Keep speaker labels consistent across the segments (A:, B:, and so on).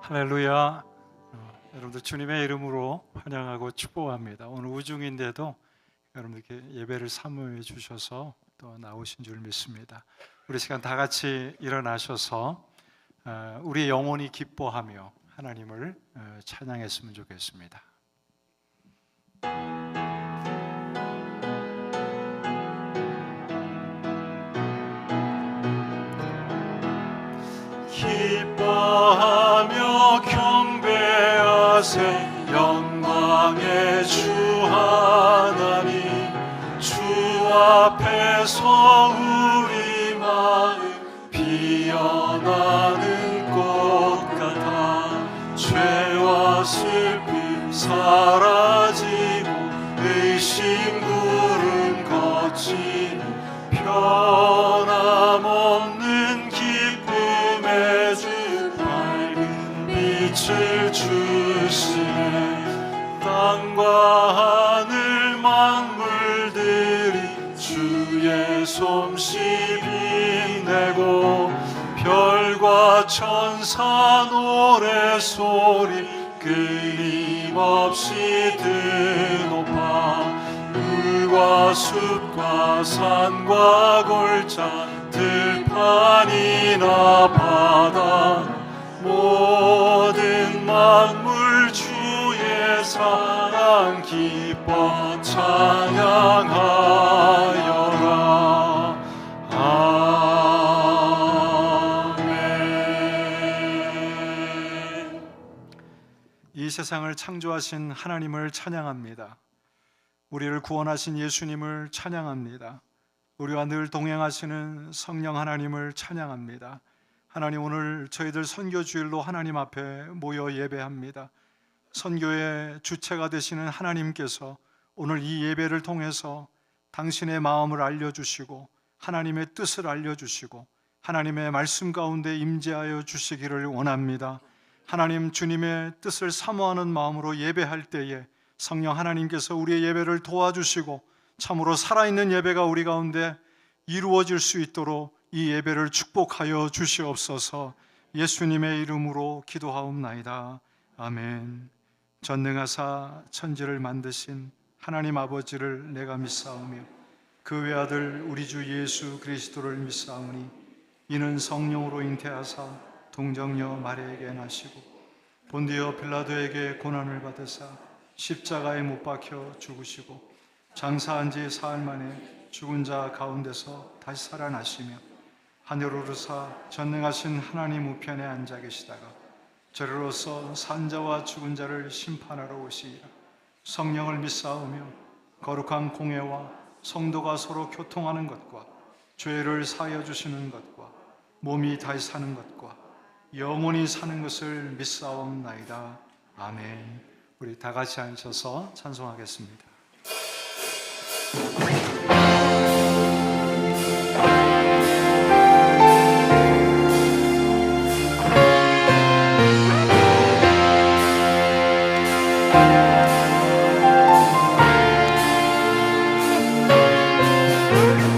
A: 할렐루야. 여러분들 주님의 이름으로 환영하고 축복합니다. 오늘 우중인데도 여러분들께 예배를 사모해 주셔서 또 나오신 줄 믿습니다. 우리 시간 다 같이 일어나셔서 우리 영혼이 기뻐하며 하나님을 찬양했으면 좋겠습니다. 기뻐하며 경배하세 영광의 주 하나님, 주 앞에서 우리 마음 피어나는 꽃 같아 죄와 슬픔 사라지고 의심 구름 거치는 변함없는 기쁨의 주 밝은 빛을 주시네. 땅과 하늘 만물들이 주의 솜씨 빛내고 별과 천사 노래소리 끊임없이 드높아 물과 숲과 산과 골짜 들판이나 바다 모든 만물 주의 사랑 기뻐 찬양하여라. 아멘. 이 세상을 창조하신 하나님을 찬양합니다. 우리를 구원하신 예수님을 찬양합니다. 우리와 늘 동행하시는 성령 하나님을 찬양합니다. 하나님, 오늘 저희들 선교주일로 하나님 앞에 모여 예배합니다. 선교의 주체가 되시는 하나님께서 오늘 이 예배를 통해서 당신의 마음을 알려주시고 하나님의 뜻을 알려주시고 하나님의 말씀 가운데 임재하여 주시기를 원합니다. 하나님, 주님의 뜻을 사모하는 마음으로 예배할 때에 성령 하나님께서 우리의 예배를 도와주시고 참으로 살아있는 예배가 우리 가운데 이루어질 수 있도록 이 예배를 축복하여 주시옵소서. 예수님의 이름으로 기도하옵나이다. 아멘. 전능하사 천지를 만드신 하나님 아버지를 내가 믿사오며 그 외아들 우리 주 예수 그리스도를 믿사오니 이는 성령으로 잉태하사 동정녀 마리아에게 나시고 본디오 빌라도에게 고난을 받으사 십자가에 못 박혀 죽으시고 장사한 지 사흘 만에 죽은 자 가운데서 다시 살아나시며 하늘로 오르사 전능하신 하나님 우편에 앉아 계시다가 저리로서 산자와 죽은 자를 심판하러 오시리라. 성령을 믿사오며 거룩한 공회와 성도가 서로 교통하는 것과 죄를 사하여 주시는 것과 몸이 다시 사는 것과 영원히 사는 것을 믿사옵나이다. 아멘. 우리 다 같이 앉아서 찬송하겠습니다.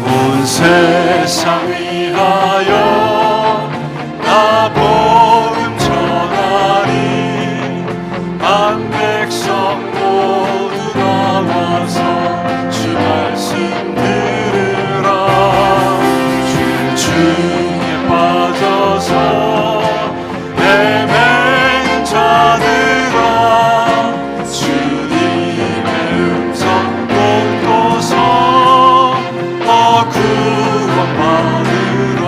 A: 온 세상 위하여 나 복음 전하리. 한 백성 모두 나와서 주 말씀 들으라. 주 중에 빠져서 헤매는 자들아 주님의 음성 듣고서 구원받으라.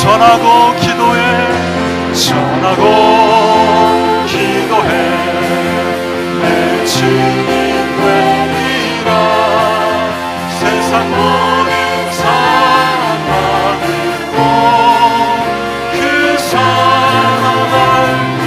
A: 전하고 기도해 전하고 기도해 내 증인 되리라 세상 모든 사람 받고 그 사랑 알고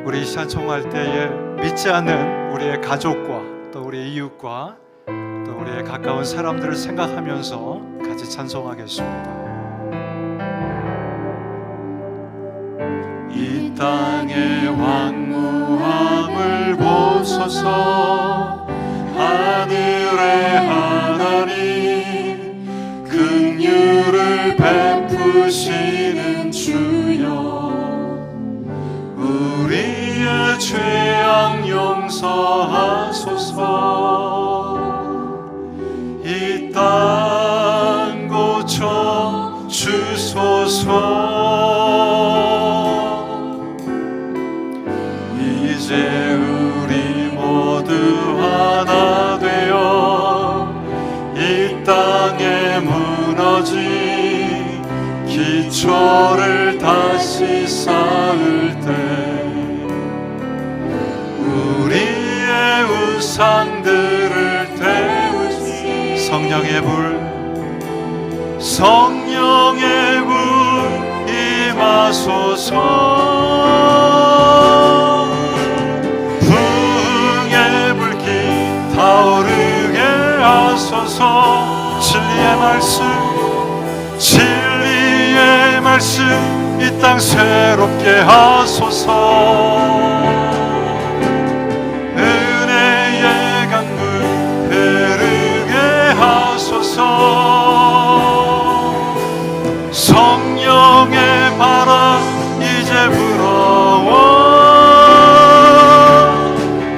A: 우리 이 시간 청할 때에 믿지 않는 우리의 가족과 또 우리의 이웃과 또 우리의 가까운 사람들을 생각하면서 같이 찬송하겠습니다. 이 땅의 황무함을 보소서 하늘의 하나님 긍휼을 베푸시는 주여 우리의 죄악 용서하소서 이 땅 고쳐 주소서 이제 우리 모두 하나 되어 이 땅에 무너진 기초를 다시 쌓을 때 우리의 우상들을 태우시 성령의 불 성령의 불 임하소서 풍의 불길 타오르게 하소서 진리의 말씀 이 땅 새롭게 하소서 은혜의 강물 흐르게 하소서 성령의 바람 이제 불어와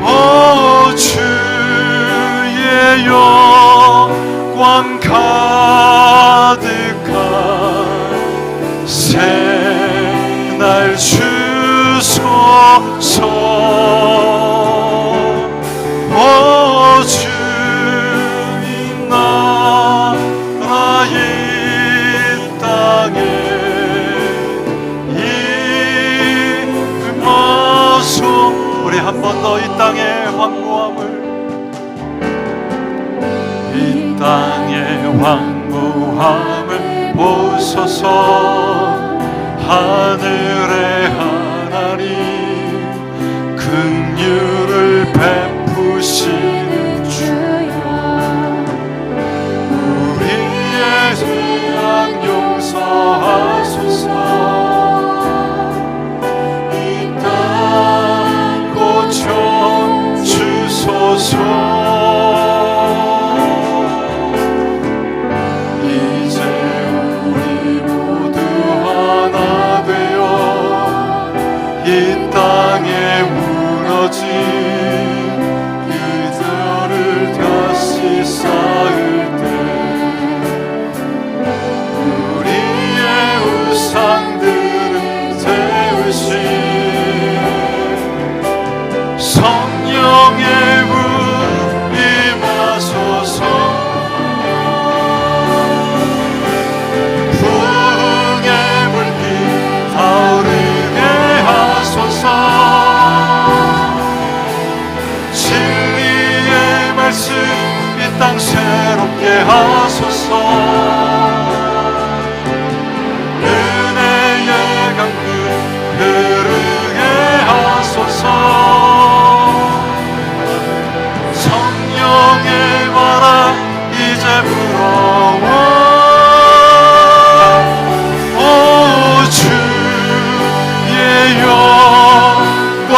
A: 오 주의 영광 가득한 새날 주소서 오 주님 나라 이 땅에 임하소 우리 한 번 더 이 땅의 황무함을 이 땅의 황무함을 보소서 하늘의 하나님 긍휼을 베푸시는 주여 우리의 죄악 용서하소서 이 땅 고쳐 주소서 이제 우리 모두 하나 되어 이 땅에 무너진 그들을 다시 쌓을 때 우리의 우상들을 태우신 성령의 물 임하소서 풍의 불길 타오르게 하소서 진리의 말씀 이 땅 새롭게 하소서 은혜의 강물 흐르게 하소서 성령의 바람 이제 불어와 오 주의 영광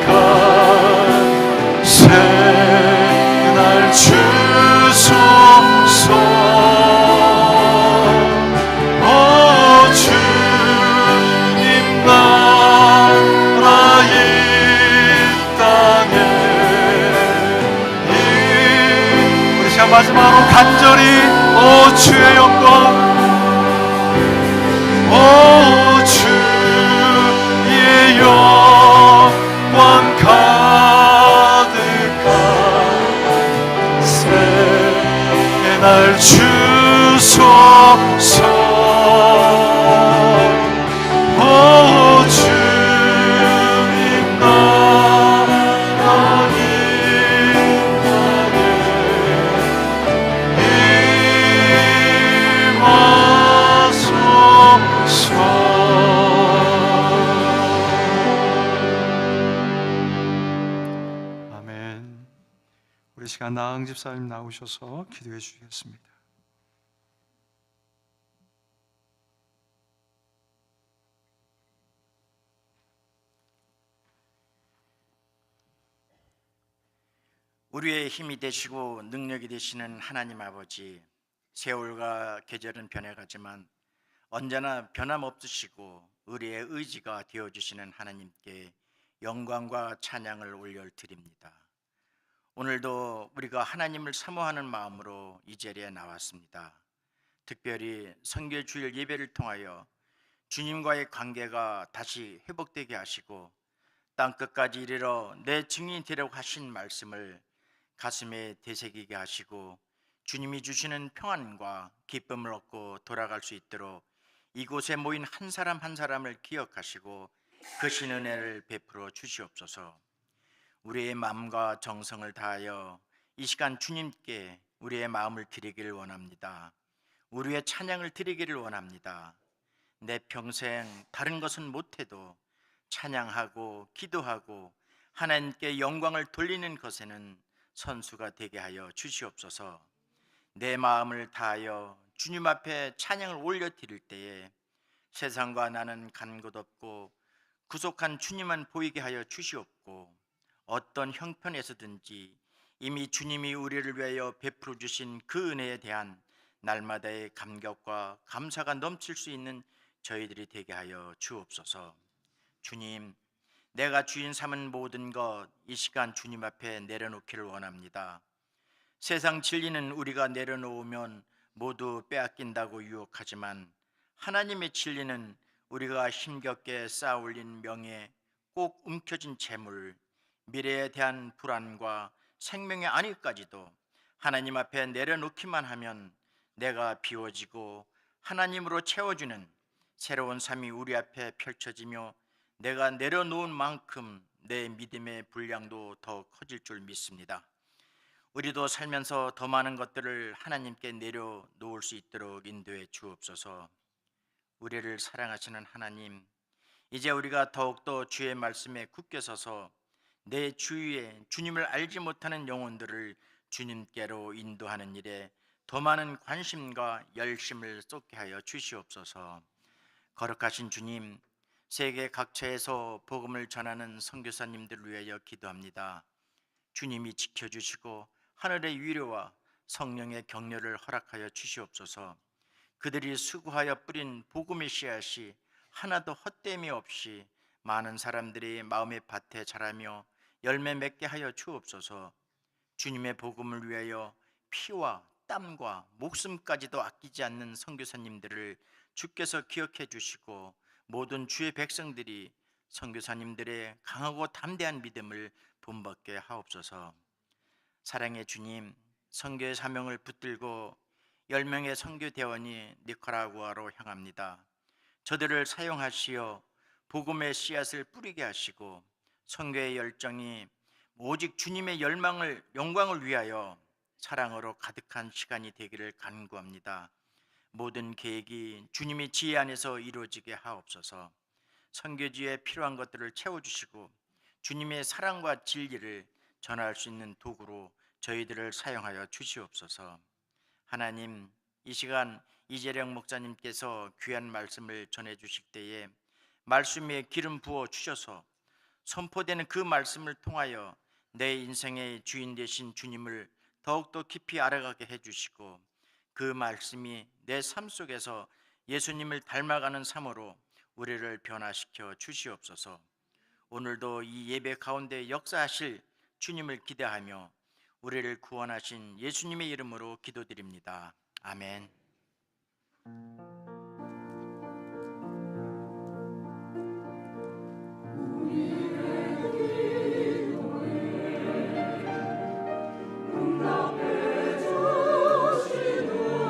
A: 가득한 새날 주소서 주소서. 오 주님 나를 임하소서. 아멘. 우리 시간 나흥 집사님 나오셔서 기도해 주시겠습니다.
B: 우리의 힘이 되시고 능력이 되시는 하나님 아버지, 세월과 계절은 변해가지만 언제나 변함없으시고 우리의 의지가 되어주시는 하나님께 영광과 찬양을 올려드립니다. 오늘도 우리가 하나님을 사모하는 마음으로 이 자리에 나왔습니다. 특별히 선교 주일 예배를 통하여 주님과의 관계가 다시 회복되게 하시고 땅끝까지 이르러 내 증인이 되려고 하신 말씀을 가슴에 되새기게 하시고 주님이 주시는 평안과 기쁨을 얻고 돌아갈 수 있도록 이곳에 모인 한 사람 한 사람을 기억하시고 그 신은혜를 베풀어 주시옵소서. 우리의 마음과 정성을 다하여 이 시간 주님께 우리의 마음을 드리기를 원합니다. 우리의 찬양을 드리기를 원합니다. 내 평생 다른 것은 못해도 찬양하고 기도하고 하나님께 영광을 돌리는 것에는 선수가 되게 하여 주시옵소서. 내 마음을 다하여 주님 앞에 찬양을 올려드릴 때에 세상과 나는 간 곳 없고 구속한 주님만 보이게 하여 주시옵고 어떤 형편에서든지 이미 주님이 우리를 위하여 베풀어 주신 그 은혜에 대한 날마다의 감격과 감사가 넘칠 수 있는 저희들이 되게 하여 주옵소서. 주님, 내가 주인 삼은 모든 것 이 시간 주님 앞에 내려놓기를 원합니다. 세상 진리는 우리가 내려놓으면 모두 빼앗긴다고 유혹하지만 하나님의 진리는 우리가 힘겹게 쌓아올린 명예, 꼭 움켜진 재물, 미래에 대한 불안과 생명의 안위까지도 하나님 앞에 내려놓기만 하면 내가 비워지고 하나님으로 채워주는 새로운 삶이 우리 앞에 펼쳐지며 내가 내려놓은 만큼 내 믿음의 분량도 더 커질 줄 믿습니다. 우리도 살면서 더 많은 것들을 하나님께 내려놓을 수 있도록 인도해 주옵소서. 우리를 사랑하시는 하나님, 이제 우리가 더욱더 주의 말씀에 굳게 서서 내 주위에 주님을 알지 못하는 영혼들을 주님께로 인도하는 일에 더 많은 관심과 열심을 쏟게 하여 주시옵소서. 거룩하신 주님, 세계 각처에서 복음을 전하는 선교사님들을 위하여 기도합니다. 주님이 지켜주시고 하늘의 위로와 성령의 격려를 허락하여 주시옵소서. 그들이 수고하여 뿌린 복음의 씨앗이 하나도 헛됨이 없이 많은 사람들이 마음의 밭에 자라며 열매 맺게 하여 주옵소서. 주님의 복음을 위하여 피와 땀과 목숨까지도 아끼지 않는 선교사님들을 주께서 기억해 주시고 모든 주의 백성들이 선교사님들의 강하고 담대한 믿음을 본받게 하옵소서. 사랑의 주님, 선교의 사명을 붙들고 10명의 선교대원이 니카라구아로 향합니다. 저들을 사용하시어 복음의 씨앗을 뿌리게 하시고 선교의 열정이 오직 주님의 영광을 위하여 사랑으로 가득한 시간이 되기를 간구합니다. 모든 계획이 주님의 지혜 안에서 이루어지게 하옵소서. 선교지에 필요한 것들을 채워주시고 주님의 사랑과 진리를 전할 수 있는 도구로 저희들을 사용하여 주시옵소서. 하나님, 이 시간 이재령 목사님께서 귀한 말씀을 전해주실 때에 말씀에 기름 부어 주셔서 선포되는 그 말씀을 통하여 내 인생의 주인 되신 주님을 더욱더 깊이 알아가게 해주시고 그 말씀이 내 삶 속에서 예수님을 닮아가는 삶으로 우리를 변화시켜 주시옵소서. 오늘도 이 예배 가운데 역사하실 주님을 기대하며 우리를 구원하신 예수님의 이름으로 기도드립니다. 아멘.
C: 응답해 주시는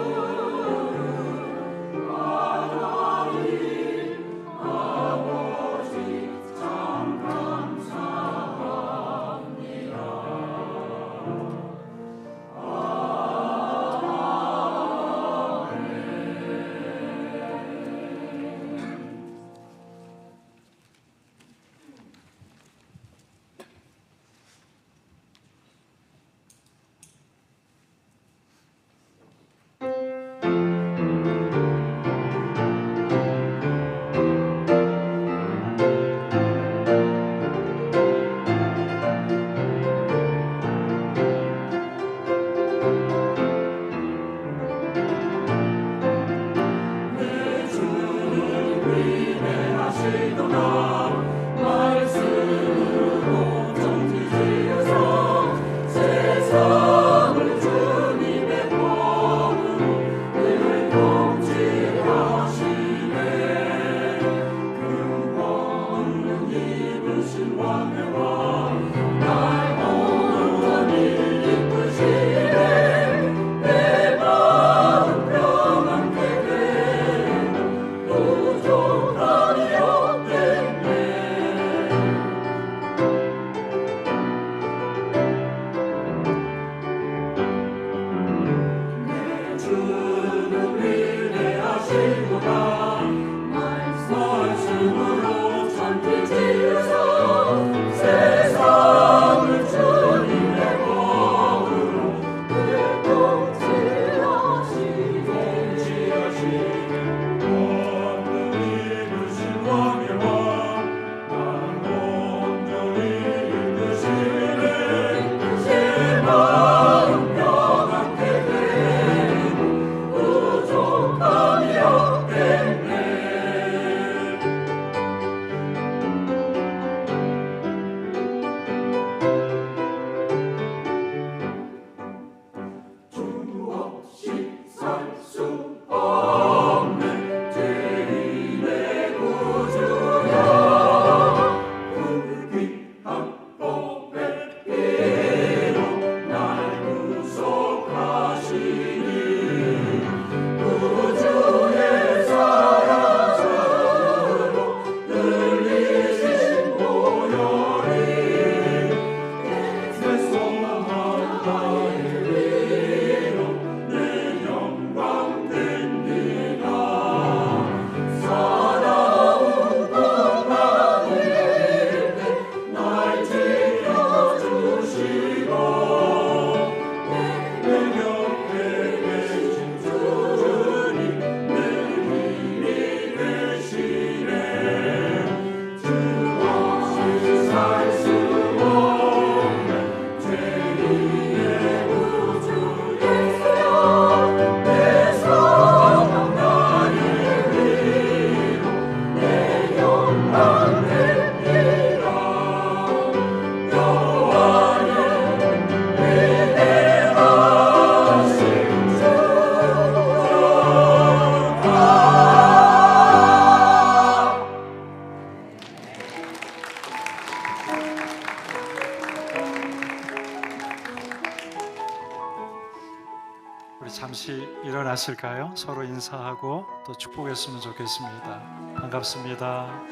A: 잠시 일어나실까요? 서로 인사하고 또 축복했으면 좋겠습니다. 반갑습니다.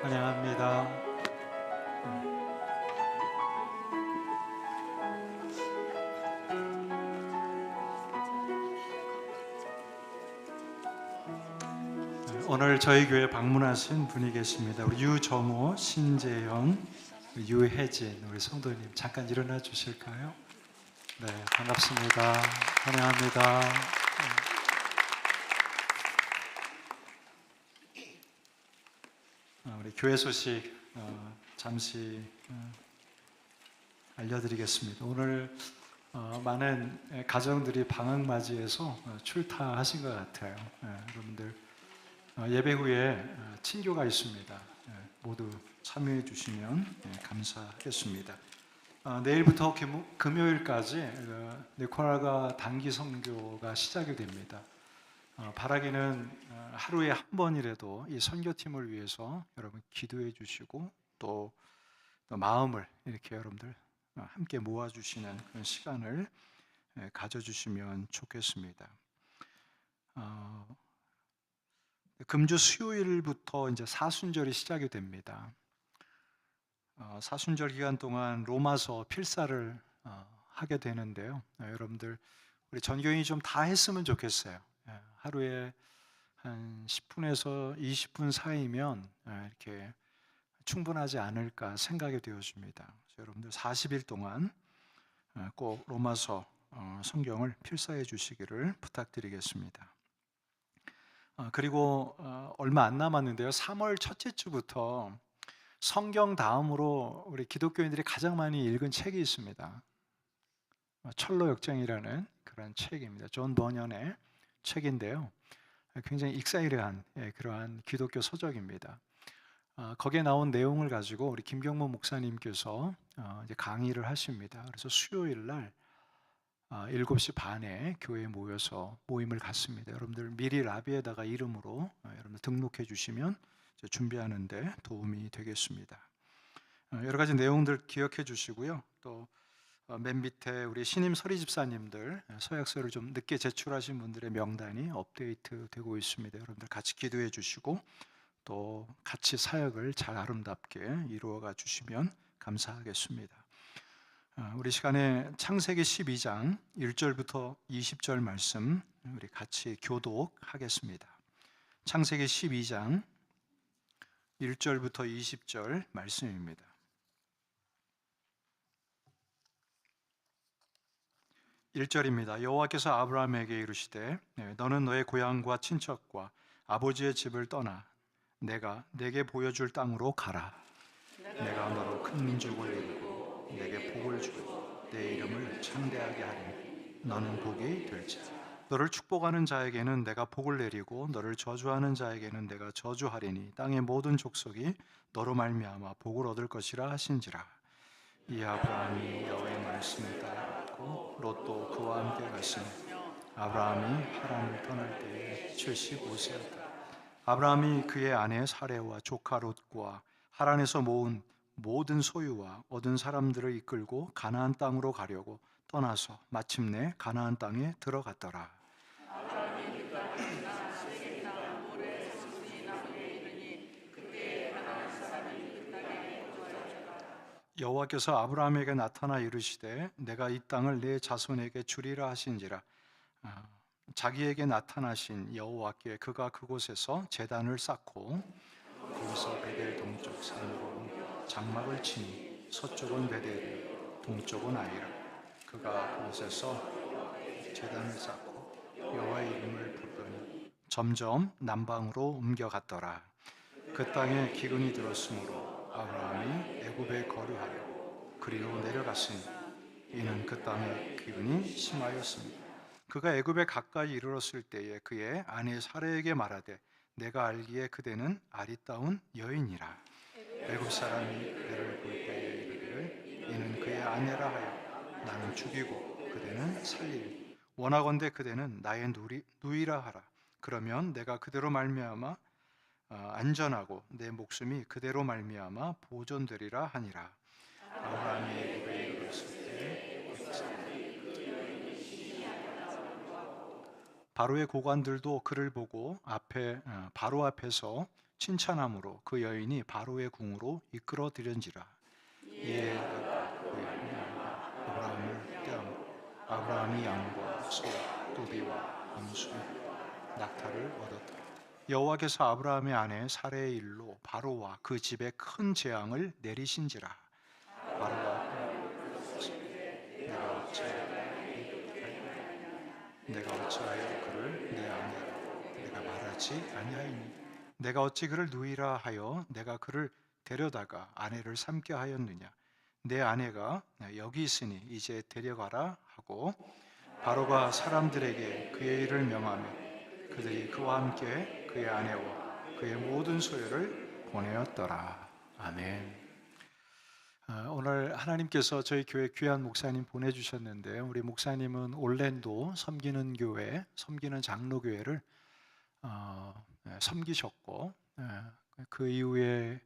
A: 환영합니다. 오늘 저희 교회 방문하신 분이 계십니다. 우리 유정호, 신재영, 유혜진 우리 성도님 잠깐 일어나 주실까요? 네, 반갑습니다. 환영합니다. 우리 교회 소식 잠시 알려드리겠습니다. 오늘 많은 가정들이 방학 맞이해서 출타하신 것 같아요. 여러분들 예배 후에 친교가 있습니다. 모두 참여해 주시면 감사하겠습니다. 내일부터 금요일까지 니코라가 단기 선교가 시작이 됩니다. 바라기는 하루에 한 번이라도 이 선교팀을 위해서 여러분 기도해 주시고 또 마음을 이렇게 여러분들 함께 모아주시는 그런 시간을 가져주시면 좋겠습니다. 금주 수요일부터 이제 사순절이 시작이 됩니다. 사순절 기간 동안 로마서 필사를 하게 되는데요. 여러분들 우리 전교인이 좀 다 했으면 좋겠어요. 하루에 한 10분에서 20분 사이면 이렇게 충분하지 않을까 생각이 되어집니다. 여러분들 40일 동안 꼭 로마서 성경을 필사해 주시기를 부탁드리겠습니다. 그리고 얼마 안 남았는데요. 3월 첫째 주부터 성경 다음으로 우리 기독교인들이 가장 많이 읽은 책이 있습니다. 철로 역정이라는 그런 책입니다. 존 버년의 책인데요. 굉장히 익사이르한 그러한 기독교 서적입니다. 거기에 나온 내용을 가지고 우리 김경문 목사님께서 이제 강의를 하십니다. 그래서 수요일 날 7시 반에 교회에 모여서 모임을 갖습니다. 여러분들 미리 라비에다가 이름으로 여러분들 등록해 주시면 준비하는 데 도움이 되겠습니다. 여러 가지 내용들 기억해 주시고요. 또 맨 밑에 우리 신임 서리 집사님들 서약서를 좀 늦게 제출하신 분들의 명단이 업데이트 되고 있습니다. 여러분들 같이 기도해 주시고 또 같이 사역을 잘 아름답게 이루어가 주시면 감사하겠습니다. 우리 시간에 창세기 12장 1절부터 20절 말씀 우리 같이 교독하겠습니다. 창세기 12장 1절부터 20절 말씀입니다. 1절입니다. 여호와께서 아브라함에게 이르시되 너는 너의 고향과 친척과 아버지의 집을 떠나 내가 내게 보여줄 땅으로 가라. 내가 너로 큰 민족을 이루고 내게 복을 주고 내 이름을 창대하게 하리니 너는 복이 될지라. 너를 축복하는 자에게는 내가 복을 내리고 너를 저주하는 자에게는 내가 저주하리니 땅의 모든 족속이 너로 말미암아 복을 얻을 것이라 하신지라. 이 아브라함이 여호와의 말씀을 따랐고 롯도 그와 함께 갔으니 아브라함이 하란을 떠날 때에 75세였다. 아브라함이 그의 아내 사레와 조카 롯과 하란에서 모은 모든 소유와 얻은 사람들을 이끌고 가나안 땅으로 가려고 떠나서 마침내 가나안 땅에 들어갔더라. 여호와께서 아브라함에게 나타나 이르시되 내가 이 땅을 내 자손에게 주리라 하신지라. 자기에게 나타나신 여호와께 그가 그곳에서 제단을 쌓고 거기서 베델 동쪽 산으로 장막을 치니 서쪽은 베델이 동쪽은 아이라. 그가 그곳에서 제단을 쌓고 여호와의 이름을 부르더니 점점 남방으로 옮겨갔더라. 그 땅에 기근이 들었으므로 아브라함이 애굽에 거류하여 그리로 내려갔으니 이는 그 땅에 기근이 심하였습니다. 그가 애굽에 가까이 이르렀을 때에 그의 아내 사레에게 말하되 내가 알기에 그대는 아리따운 여인이라. 애굽 사람이 그대를 볼 때에 이르기를 이는 그의 아내라 하여 나는 죽이고 그대는 살리리. 원하건대 그대는 나의 누이라 하라. 그러면 내가 그대로 말미암아 안전하고 내 목숨이 그대로 말미암아 보존되리라 하니라. 아브라함이 애굽에 이르렀을 때 바로의 고관들도 그를 보고 바로 앞에서 칭찬함으로 그 여인이 바로의 궁으로 이끌어 들인지라. 이에 아브라함을 떼어 아브라함이 양과 소, 뚜비와 암수, 낙타를 얻었더라. 여호와께서 아브라함의 아내 사레의 일로 바로와 그 집에 큰 재앙을 내리신지라. 바로가 내가 어찌하여 그를 내 아내라 내가 말하지 아니하이니 내가 어찌 그를 누이라 하여 내가 그를 데려다가 아내를 삼게 하였느냐. 내 아내가 여기 있으니 이제 데려가라 하고 바로가 사람들에게 그의 일을 명하며 그들이 그와 함께 그의 아내와 그의 모든 소유를 보내었더라. 아멘. 오늘 하나님께서 저희 교회 귀한 목사님 보내주셨는데 우리 목사님은 올랜도 섬기는 교회, 섬기는 장로교회를 섬기셨고 그 이후에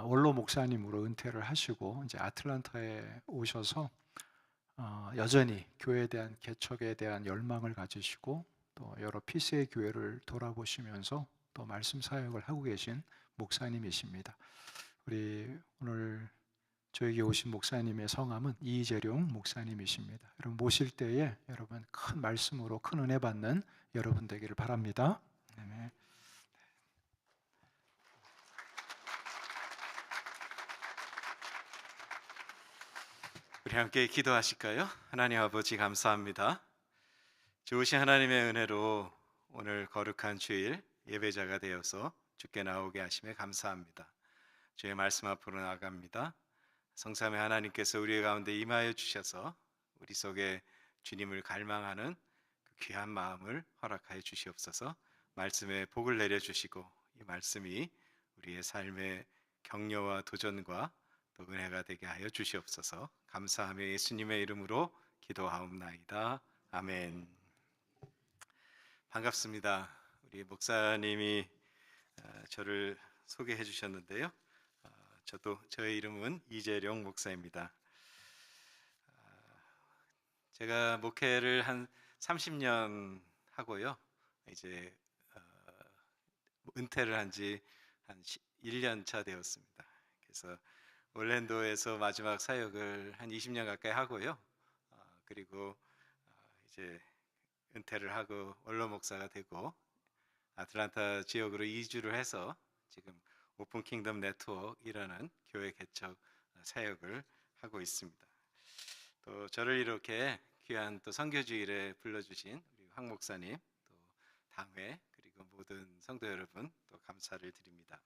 A: 원로 목사님으로 은퇴를 하시고 이제 아틀란타에 오셔서 여전히 교회에 대한 개척에 대한 열망을 가지시고 또 여러 피스의 교회를 돌아보시면서 또 말씀 사역을 하고 계신 목사님이십니다. 우리 오늘 저에게 오신 목사님의 성함은 이재룡 목사님이십니다. 여러분 모실 때에 여러분 큰 말씀으로 큰 은혜 받는 여러분 되기를 바랍니다. 네.
C: 우리 함께 기도하실까요? 하나님 아버지 감사합니다. 좋으신 하나님의 은혜로 오늘 거룩한 주일 예배자가 되어서 주께 나오게 하심에 감사합니다. 주의 말씀 앞으로 나아갑니다. 성삼의 하나님께서 우리 가운데 임하여 주셔서 우리 속에 주님을 갈망하는 그 귀한 마음을 허락하여 주시옵소서. 말씀에 복을 내려주시고 이 말씀이 우리의 삶의 격려와 도전과 또 은혜가 되게 하여 주시옵소서. 감사하며 예수님의 이름으로 기도하옵나이다. 아멘. 반갑습니다. 우리 목사님이 저를 소개해 주셨는데요. 저의 이름은 이재룡 목사입니다. 제가 목회를 한 30년 하고요. 이제 은퇴를 한 지 한 1년 차 되었습니다. 그래서 올랜도에서 마지막 사역을 한 20년 가까이 하고요. 그리고 이제 은퇴를 하고 원로 목사가 되고 아틀란타 지역으로 이주를 해서 지금 오픈 킹덤 네트워크이라는 교회 개척 사역을 하고 있습니다. 또 저를 이렇게 귀한 또 선교주일에 불러주신 우리 황 목사님, 또 당회 그리고 모든 성도 여러분 또 감사를 드립니다.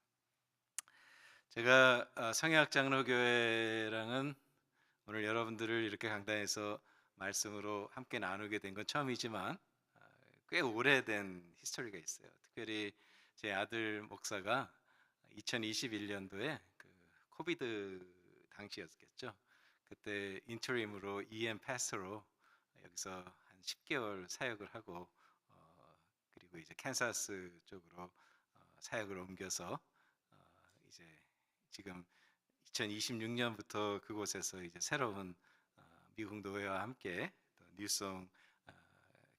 C: 제가 성약장로교회랑은 오늘 여러분들을 이렇게 강단에서 말씀으로 함께 나누게 된 건 처음이지만 꽤 오래된 히스토리가 있어요. 특별히 제 아들 목사가 2021년도에 그 코비드 당시였겠죠. 그때 인터림으로 EM 패스터로 여기서 한 10개월 사역을 하고 그리고 이제 캔사스 쪽으로 사역을 옮겨서 이제 지금 2026년부터 그곳에서 이제 새로운 미국 노회와 함께 또 뉴송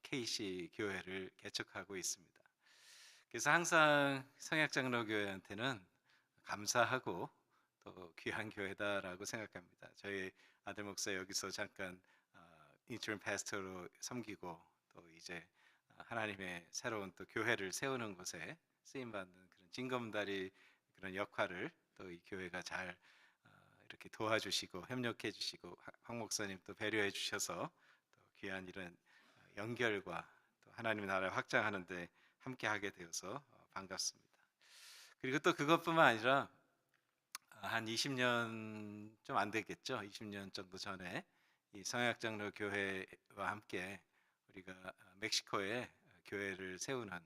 C: KC 교회를 개척하고 있습니다. 그래서 항상 성약장로교회한테는 감사하고 또 귀한 교회다라고 생각합니다. 저희 아들 목사 여기서 잠깐 인터임 패스터로 섬기고 또 이제 하나님의 새로운 또 교회를 세우는 곳에 쓰임 받는 그런 징검다리 그런 역할을 또 이 교회가 잘 이렇게 도와주시고 협력해 주시고 황 목사님 또 배려해 주셔서 또 귀한 이런 연결과 또 하나님의 나라를 확장하는데 함께 하게 되어서 반갑습니다. 그리고 또 그것뿐만 아니라 한 20년 좀 안 되겠죠. 20년 정도 전에 이 성약장로 교회와 함께 우리가 멕시코에 교회를 세우는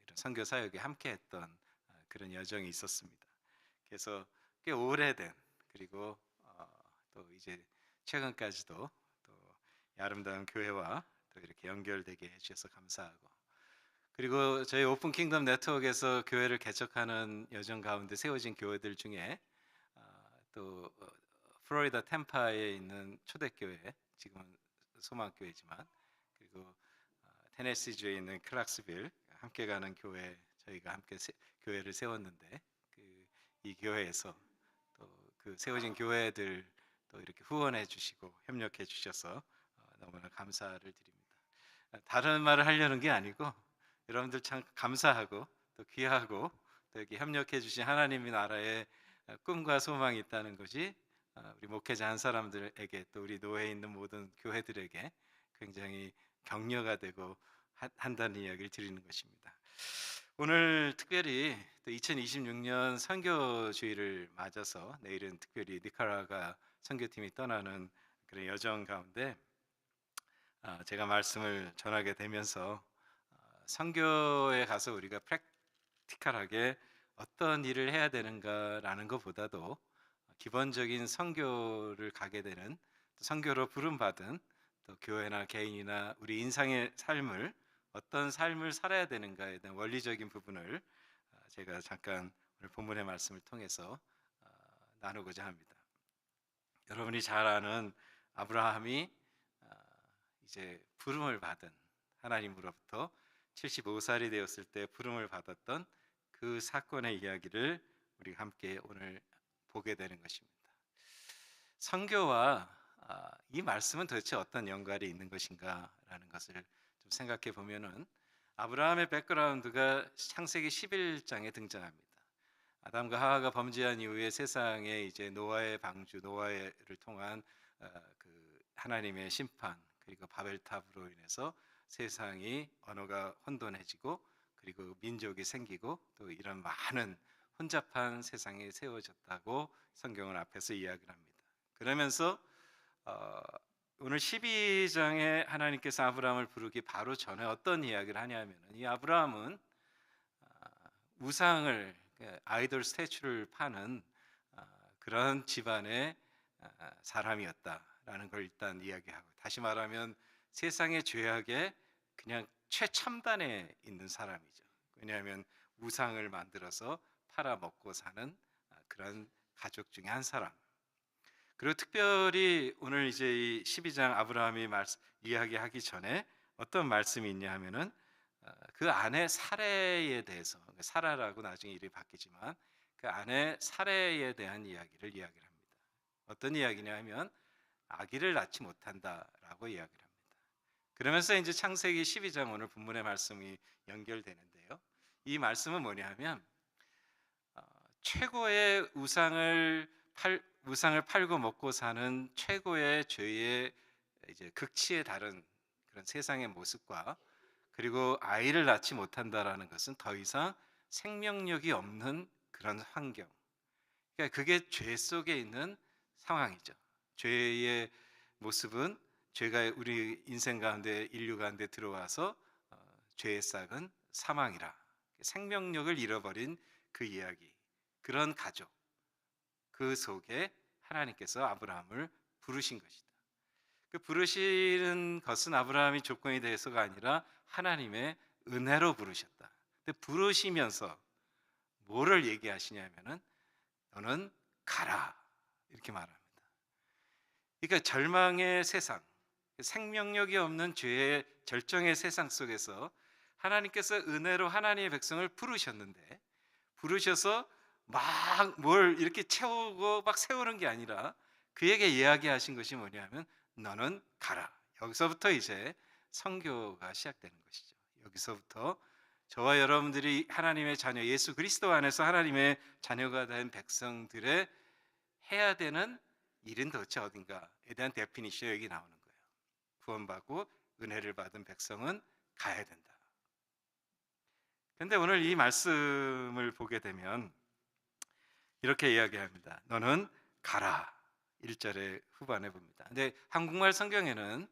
C: 이런 선교 사역에 함께 했던 그런 여정이 있었습니다. 그래서 꽤 오래된 그리고 또 이제 최근까지도 또 아름다운 교회와 또 이렇게 연결되게 해주셔서 감사하고 그리고 저희 오픈 킹덤 네트워크에서 교회를 개척하는 여정 가운데 세워진 교회들 중에 또 플로리다 템파에 있는 초대교회 지금은 소망교회지만 그리고 테네시주에 있는 클락스빌 함께 가는 교회 저희가 함께 교회를 세웠는데 이 교회에서 또 그 세워진 교회들 또 이렇게 후원해 주시고 협력해 주셔서 너무나 감사를 드립니다. 다른 말을 하려는 게 아니고 여러분들 참 감사하고 또 귀하고 또 이렇게 협력해 주신 하나님의 나라에 꿈과 소망이 있다는 것이 우리 목회자 한 사람들에게 또 우리 노회에 있는 모든 교회들에게 굉장히 격려가 되고 한다는 이야기를 드리는 것입니다. 오늘 특별히 또 2026년 선교주의를 맞아서 내일은 특별히 니카라과 선교팀이 떠나는 그런 여정 가운데 제가 말씀을 전하게 되면서 선교에 가서 우리가 프랙티컬하게 어떤 일을 해야 되는가라는 것보다도 기본적인 선교를 가게 되는 선교로 부름받은 또 교회나 개인이나 우리 인생의 삶을 어떤 삶을 살아야 되는가에 대한 원리적인 부분을 제가 잠깐 오늘 본문의 말씀을 통해서 나누고자 합니다. 여러분이 잘 아는 아브라함이 이제 부름을 받은 하나님으로부터 75살이 되었을 때 부름을 받았던 그 사건의 이야기를 우리가 함께 오늘 보게 되는 것입니다. 선교와 이 말씀은 도대체 어떤 연관이 있는 것인가라는 것을 좀 생각해 보면은 아브라함의 백그라운드가 창세기 11장에 등장합니다. 아담과 하와가 범죄한 이후에 세상에 이제 노아의 방주, 노아를 통한 그 하나님의 심판 그리고 바벨탑으로 인해서 세상이 언어가 혼돈해지고 그리고 민족이 생기고 또 이런 많은 혼잡한 세상이 세워졌다고 성경은 앞에서 이야기를 합니다. 그러면서 오늘 12장에 하나님께서 아브라함을 부르기 바로 전에 어떤 이야기를 하냐면 이 아브라함은 우상을 아이돌 스태츄를 파는 그런 집안의 사람이었다라는 걸 일단 이야기하고 다시 말하면 세상의 죄악에 그냥 최첨단에 있는 사람이죠. 왜냐하면 우상을 만들어서 팔아 먹고 사는 그런 가족 중에 한 사람. 그리고 특별히 오늘 이제 이 12장 아브라함이 이야기하기 전에 어떤 말씀이 있냐 하면은 그 아내 사레에 대해서, 사라라고 나중에 이름이 바뀌지만 그 아내 사레에 대한 이야기를 합니다. 어떤 이야기냐 하면 아기를 낳지 못한다라고 이야기를 합니다. 그러면서 이제 창세기 12장 오늘 본문의 말씀이 연결되는데요. 이 말씀은 뭐냐면 최고의 우상을 팔고 먹고 사는 최고의 죄의 이제 극치에 다른 그런 세상의 모습과, 그리고 아이를 낳지 못한다라는 것은 더 이상 생명력이 없는 그런 환경. 그러니까 그게 죄 속에 있는 상황이죠. 죄의 모습은, 죄가 우리 인생 가운데, 인류 가운데 들어와서 죄의 싹은 사망이라, 생명력을 잃어버린 그 이야기, 그런 가족, 그 속에 하나님께서 아브라함을 부르신 것이다. 그 부르시는 것은 아브라함이 조건이 돼서가 아니라 하나님의 은혜로 부르셨다. 근데 부르시면서 뭐를 얘기하시냐면은 너는 가라, 이렇게 말합니다. 그러니까 절망의 세상, 생명력이 없는 죄의 절정의 세상 속에서 하나님께서 은혜로 하나님의 백성을 부르셨는데, 부르셔서 막 뭘 이렇게 채우고 막 세우는 게 아니라 그에게 이야기하신 것이 뭐냐면 너는 가라. 여기서부터 이제 선교가 시작되는 것이죠. 여기서부터 저와 여러분들이 하나님의 자녀, 예수 그리스도 안에서 하나님의 자녀가 된 백성들의 해야 되는 일은 도대체 어딘가에 대한 데피니션이 여기 나오는 거예요. 구원받고 은혜를 받은 백성은 가야 된다. 그런데 오늘 이 말씀을 보게 되면 이렇게 이야기합니다. 너는 가라. 1절의 후반에 봅니다. 근데 한국말 성경에는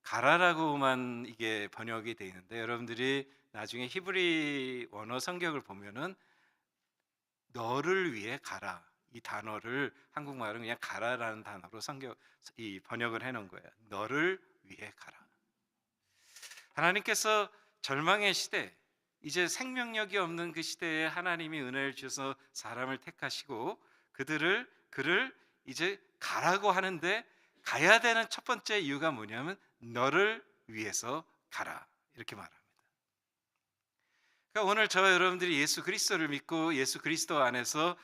C: 가라라고만 이게 번역이 되어 있는데, 여러분들이 나중에 히브리 원어 성경을 보면은 너를 위해 가라, 이 단어를 한국말은 그냥 가라라는 단어로 이 번역을 해놓은 거예요. 너를 위해 가라. 하나님께서 절망의 시대, 이제 생명력이 없는 그 시대에 하나님이 은혜를 주셔서 사람을 택하시고 그를 이제 가라고 하는데, 가야 되는 첫 번째 이유가 뭐냐면 너를 위해서 가라, 이렇게 말합니다. 그러니까 오늘 저와 여러분들이 예수 그리스도를 믿고 예수 그리스도 안에서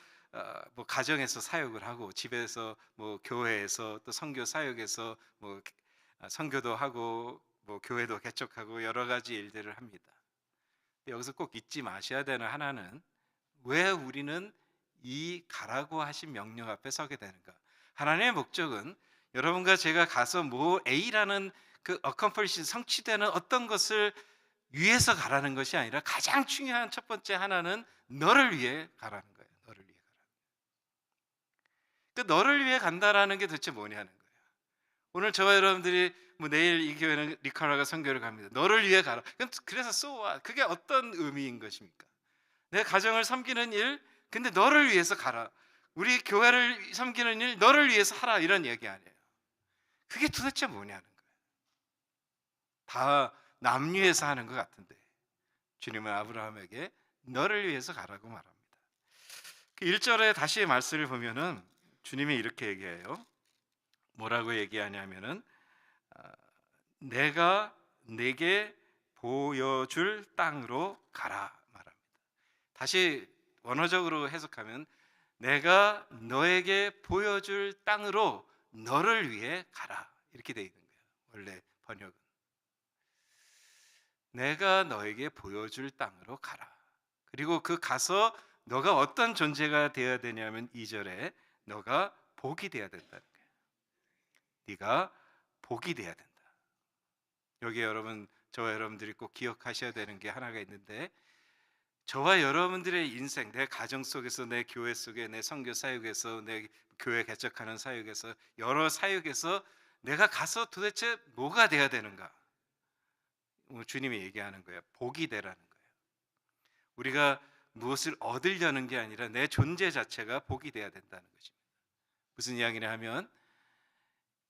C: 뭐 가정에서 사역을 하고, 집에서 뭐 교회에서 또 선교 사역에서 뭐 선교도 하고 뭐 교회도 개척하고 여러 가지 일들을 합니다. 여기서 꼭 잊지 마셔야 되는 하나는, 왜 우리는 이 가라고 하신 명령 앞에 서게 되는가? 하나님의 목적은 여러분과 제가 가서 뭐 A라는 그 accomplish, 성취되는 어떤 것을 위해서 가라는 것이 아니라 가장 중요한 첫 번째 하나는 너를 위해 가라는 거예요. 너를 위해 가라. 그 너를 위해 간다라는 게 도대체 뭐냐는 거예요. 오늘 저와 여러분들이 뭐 내일 이 교회는 리카라가 선교를 갑니다. 너를 위해 가라. 그래서 so what? 그게 어떤 의미인 것입니까? 내 가정을 섬기는 일, 근데 너를 위해서 가라. 우리 교회를 섬기는 일, 너를 위해서 하라, 이런 얘기 아니에요. 그게 도대체 뭐냐는 거예요. 다 남유에서 하는 것 같은데 주님은 아브라함에게 너를 위해서 가라고 말합니다. 그 1절에 다시 말씀을 보면은 주님이 이렇게 얘기해요. 뭐라고 얘기하냐면은 내가 내게 보여줄 땅으로 가라 말합니다. 다시 원어적으로 해석하면 내가 너에게 보여줄 땅으로 너를 위해 가라, 이렇게 되어 있는 거예요. 원래 번역은 내가 너에게 보여줄 땅으로 가라. 그리고 그 가서 너가 어떤 존재가 되어야 되냐면 2절에 너가 복이 되어야 된다는 거예요. 네가 복이 되어야 된다. 여기 여러분, 저와 여러분들이 꼭 기억하셔야 되는 게 하나가 있는데, 저와 여러분들의 인생, 내 가정 속에서, 내 교회 속에, 내 선교 사역에서, 내 교회 개척하는 사역에서, 여러 사역에서 내가 가서 도대체 뭐가 돼야 되는가? 주님이 얘기하는 거예요. 복이 되라는 거예요. 우리가 무엇을 얻으려는 게 아니라 내 존재 자체가 복이 돼야 된다는 것입니다. 무슨 이야기냐 하면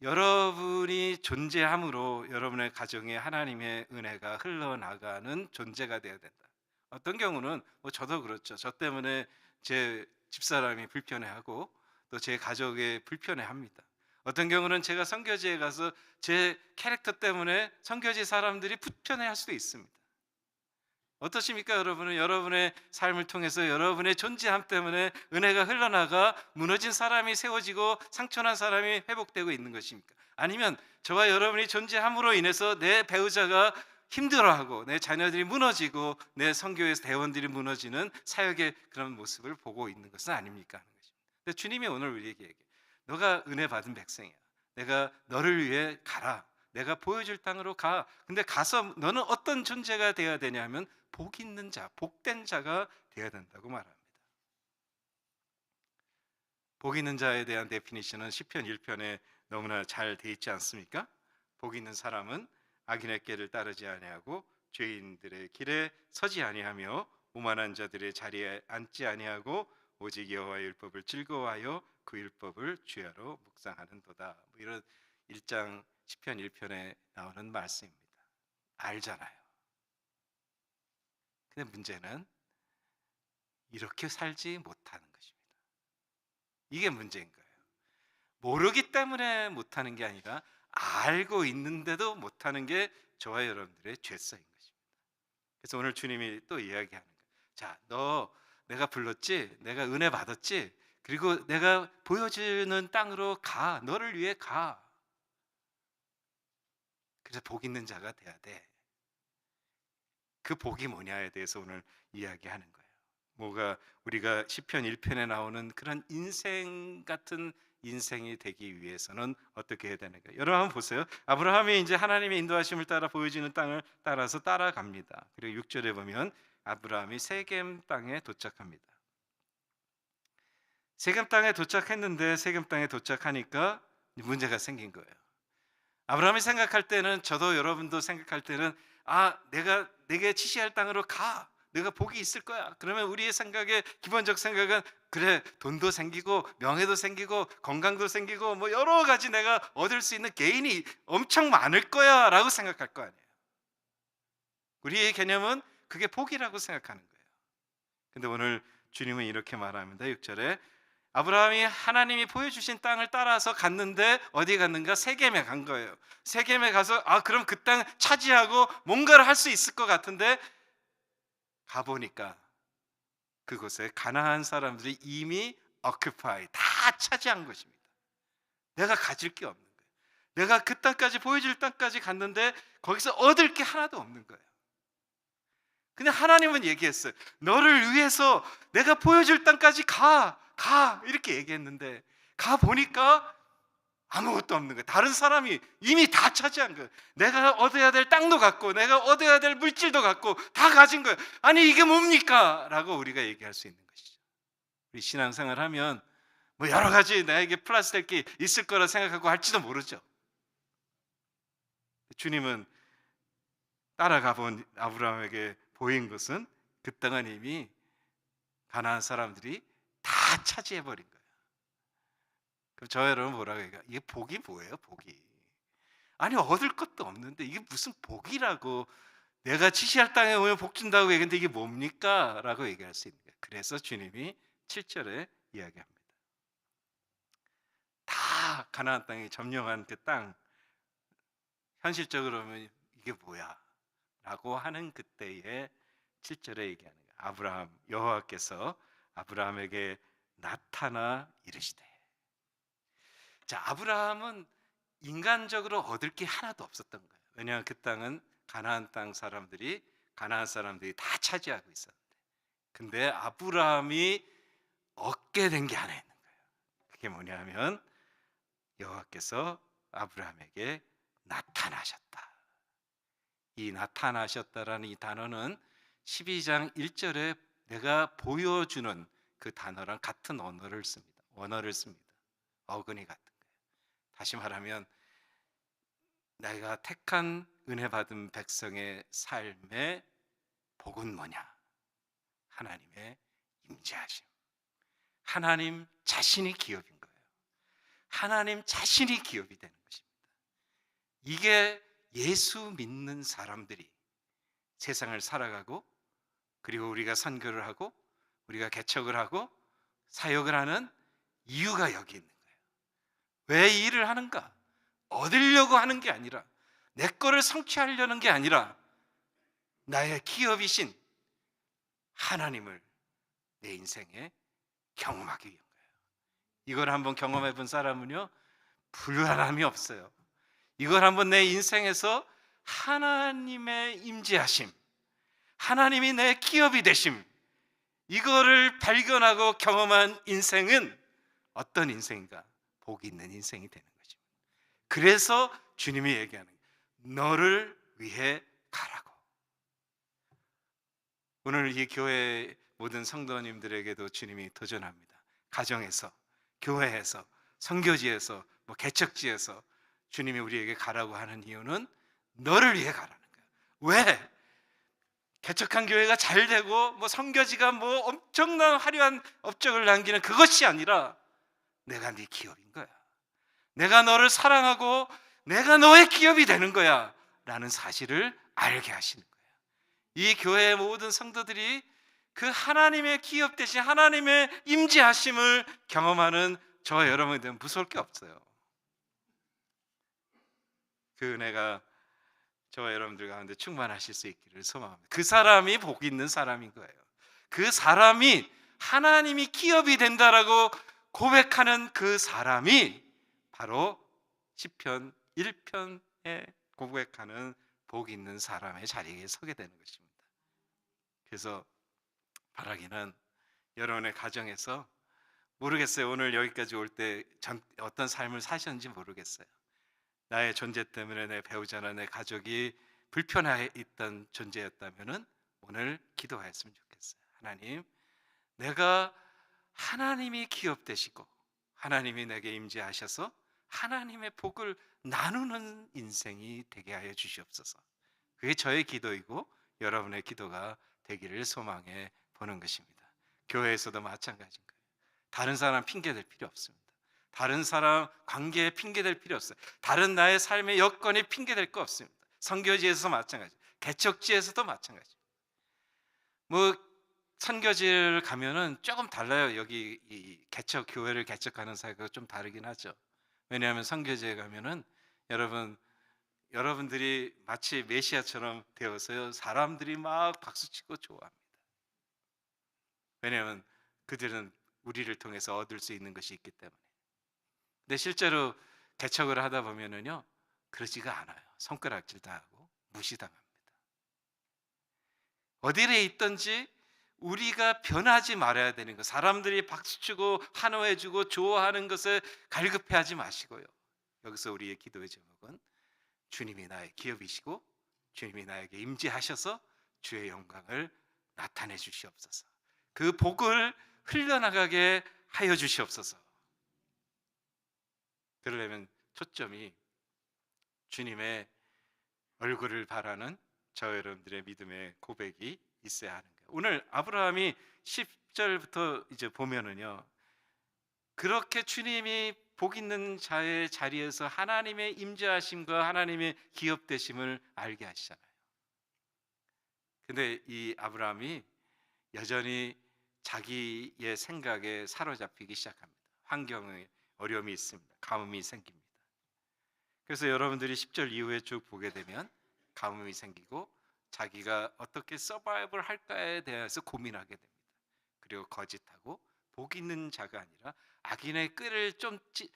C: 여러분이 존재함으로 여러분의 가정에 하나님의 은혜가 흘러나가는 존재가 되어야 된다. 어떤 경우는 뭐 저도 그렇죠. 저 때문에 제 집사람이 불편해하고 또 제 가족에 불편해합니다. 어떤 경우는 제가 선교지에 가서 제 캐릭터 때문에 선교지 사람들이 불편해할 수도 있습니다. 어떠십니까, 여러분은? 여러분의 삶을 통해서 여러분의 존재함 때문에 은혜가 흘러나가 무너진 사람이 세워지고 상처난 사람이 회복되고 있는 것입니까? 아니면 저와 여러분이 존재함으로 인해서 내 배우자가 힘들어하고 내 자녀들이 무너지고 내 선교에서 대원들이 무너지는 사역의 그런 모습을 보고 있는 것은 아닙니까? 하는 것입니다. 근데 주님이 오늘 우리에게 얘기해요. 너가 은혜 받은 백성이야. 내가 너를 위해 가라. 내가 보여줄 땅으로 가. 근데 가서 너는 어떤 존재가 되어야 되냐 하면 복 있는 자, 복된 자가 되어야 된다고 말합니다. 복 있는 자에 대한 데피니션은 시편 1편에 너무나 잘 돼 있지 않습니까? 복 있는 사람은 악인의 길을 따르지 아니하고 죄인들의 길에 서지 아니하며 오만한 자들의 자리에 앉지 아니하고 오직 여호와의 율법을 즐거워하여 그 율법을 주야로 묵상하는도다. 이런 1장 시편 1편에 나오는 말씀입니다. 알잖아요. 근데 문제는 이렇게 살지 못하는 것입니다. 이게 문제인 거예요. 모르기 때문에 못하는 게 아니라 알고 있는데도 못하는 게 저와 여러분들의 죄성인 것입니다. 그래서 오늘 주님이 또 이야기하는 거예요. 자, 너 내가 불렀지? 내가 은혜 받았지? 그리고 내가 보여주는 땅으로 가. 너를 위해 가. 그래서 복 있는 자가 돼야 돼. 그 복이 뭐냐에 대해서 오늘 이야기하는 거예요. 뭐가 우리가 시편 1편에 나오는 그런 인생 같은 인생이 되기 위해서는 어떻게 해야 되는가? 여러분 한번 보세요. 아브라함이 이제 하나님의 인도하심을 따라 보여지는 땅을 따라서 따라갑니다. 그리고 6절에 보면 아브라함이 세겜 땅에 도착합니다. 세겜 땅에 도착했는데 세겜 땅에 도착하니까 문제가 생긴 거예요. 아브라함이 생각할 때는, 저도 여러분도 생각할 때는, 내가 내게 지시할 땅으로 가. 내가 복이 있을 거야. 그러면 우리의 생각의 기본적 생각은, 그래, 돈도 생기고 명예도 생기고 건강도 생기고 뭐 여러 가지 내가 얻을 수 있는 개인이 엄청 많을 거야 라고 생각할 거 아니에요. 우리의 개념은 그게 복이라고 생각하는 거예요. 근데 오늘 주님은 이렇게 말합니다. 6절에 아브라함이 하나님이 보여주신 땅을 따라서 갔는데 어디 갔는가? 세겜에 간 거예요. 세겜에 가서 그럼 그 땅 차지하고 뭔가를 할 수 있을 것 같은데 가보니까 그곳에 가나안 사람들이 이미 occupy, 다 차지한 것입니다. 내가 가질 게 없는 거예요. 내가 그 땅까지, 보여줄 땅까지 갔는데 거기서 얻을 게 하나도 없는 거예요. 근데 하나님은 얘기했어요. 너를 위해서 내가 보여줄 땅까지 가 이렇게 얘기했는데 가보니까 아무것도 없는 거예요. 다른 사람이 이미 다 차지한 거예요. 내가 얻어야 될 땅도 갖고 내가 얻어야 될 물질도 갖고 다 가진 거예요. 아니 이게 뭡니까? 라고 우리가 얘기할 수 있는 것이죠. 우리 신앙생활 하면 뭐 여러 가지 나에게 플러스 될 게 있을 거라 생각하고 할지도 모르죠. 주님은 따라가 본 아브라함에게 보인 것은 그 땅은 이미 가나안 사람들이 다 차지해버린 거예요. 그럼 저 여러분 뭐라고 얘기해요? 이게 복이 뭐예요? 복이. 아니 얻을 것도 없는데 이게 무슨 복이라고, 내가 지시할 땅에 오면 복 준다고 얘기했는데 이게 뭡니까? 라고 얘기할 수 있는 거예요. 그래서 주님이 7절에 이야기합니다. 다 가나안 땅에 점령한 그 땅, 현실적으로 보면 이게 뭐야? 라고 하는 그때에 7절에 얘기하는 거예요. 아브라함, 여호와께서 아브라함에게 나타나 이르시되. 자, 아브라함은 인간적으로 얻을 게 하나도 없었던 거예요. 왜냐하면 그 땅은 가나안 사람들이 다 차지하고 있었는데, 근데 아브라함이 얻게 된 게 하나 있는 거예요. 그게 뭐냐면 여호와께서 아브라함에게 나타나셨다. 이 나타나셨다라는 이 단어는 12장 1절에 내가 보여주는 그 단어랑 같은 언어를 씁니다. 어근이 같은 거예요. 다시 말하면 내가 택한 은혜 받은 백성의 삶의 복은 뭐냐? 하나님의 임재하심. 하나님 자신이 기업인 거예요. 하나님 자신이 기업이 되는 것입니다. 이게 예수 믿는 사람들이 세상을 살아가고, 그리고 우리가 선교를 하고 우리가 개척을 하고 사역을 하는 이유가 여기 있는 거예요. 왜 이 일을 하는가? 얻으려고 하는 게 아니라, 내 거를 성취하려는 게 아니라 나의 기업이신 하나님을 내 인생에 경험하기 위한 거예요. 이걸 한번 경험해 본 사람은요, 불안함이 없어요. 이걸 한번 내 인생에서 하나님의 임재하심, 하나님이 내 기업이 되심, 이거를 발견하고 경험한 인생은 어떤 인생인가? 복이 있는 인생이 되는 거죠. 그래서 주님이 얘기하는 거예요. 너를 위해 가라고. 오늘 이 교회 모든 성도님들에게도 주님이 도전합니다. 가정에서, 교회에서, 선교지에서, 개척지에서 주님이 우리에게 가라고 하는 이유는 너를 위해 가라는 거예요. 왜? 개척한 교회가 잘 되고 선교지가 엄청난 화려한 업적을 남기는 그것이 아니라 내가 네 기업인 거야. 내가 너를 사랑하고 내가 너의 기업이 되는 거야 라는 사실을 알게 하시는 거예요. 이 교회의 모든 성도들이 그 하나님의 기업 대신 하나님의 임재하심을 경험하는 저와 여러분들은 무서울 게 없어요. 그 은혜가 저와 여러분들 가운데 충만하실 수 있기를 소망합니다. 그 사람이 복 있는 사람인 거예요. 그 사람이 하나님이 기업이 된다라고 고백하는 그 사람이 바로 시편 1편에 고백하는 복 있는 사람의 자리에 서게 되는 것입니다. 그래서 바라기는 여러분의 가정에서, 모르겠어요. 오늘 여기까지 올 때 어떤 삶을 사셨는지 모르겠어요. 나의 존재 때문에 내 배우자나 내 가족이 불편해 있던 존재였다면 오늘 기도하였으면 좋겠어요. 하나님, 내가 하나님이 기업되시고 하나님이 내게 임재하셔서 하나님의 복을 나누는 인생이 되게 하여 주시옵소서. 그게 저의 기도이고 여러분의 기도가 되기를 소망해 보는 것입니다. 교회에서도 마찬가지인 거예요. 다른 사람 핑계댈 필요 없습니다. 다른 사람 관계에 핑계댈 필요 없어요. 다른 나의 삶의 여건에 핑계댈 거 없습니다. 선교지에서 마찬가지, 개척지에서도 마찬가지. 선교지를 가면은 조금 달라요. 여기 이 개척 교회를 개척하는 사회가 좀 다르긴 하죠. 왜냐하면 선교지에 가면은 여러분들이 마치 메시아처럼 되어서요, 사람들이 막 박수치고 좋아합니다. 왜냐하면 그들은 우리를 통해서 얻을 수 있는 것이 있기 때문에. 근데 실제로 개척을 하다 보면은요, 그러지가 않아요. 손가락질 당하고 무시당합니다. 어디에 있든지 우리가 변하지 말아야 되는 것, 사람들이 박수치고 환호해주고 좋아하는 것을 갈급해하지 마시고요, 여기서 우리의 기도의 제목은 주님이 나의 기업이시고 주님이 나에게 임재하셔서 주의 영광을 나타내 주시옵소서. 그 복을 흘려나가게 하여 주시옵소서. 그러려면 초점이 주님의 얼굴을 바라는 저 여러분들의 믿음의 고백이 있어야 하는 거예요. 오늘 아브라함이 10절부터 이제 보면은요, 그렇게 주님이 복 있는 자의 자리에서 하나님의 임재하심과 하나님의 기업되심을 알게 하시잖아요. 근데 이 아브라함이 여전히 자기의 생각에 사로잡히기 시작합니다. 환경에 어려움이 있습니다. 가뭄이 생깁니다. 그래서 여러분들이 10절 이후에 쭉 보게 되면 가뭄이 생기고 자기가 어떻게 서바이벌 할까에 대해서 고민하게 됩니다. 그리고 거짓하고 복 있는 자가 아니라 악인의 끈을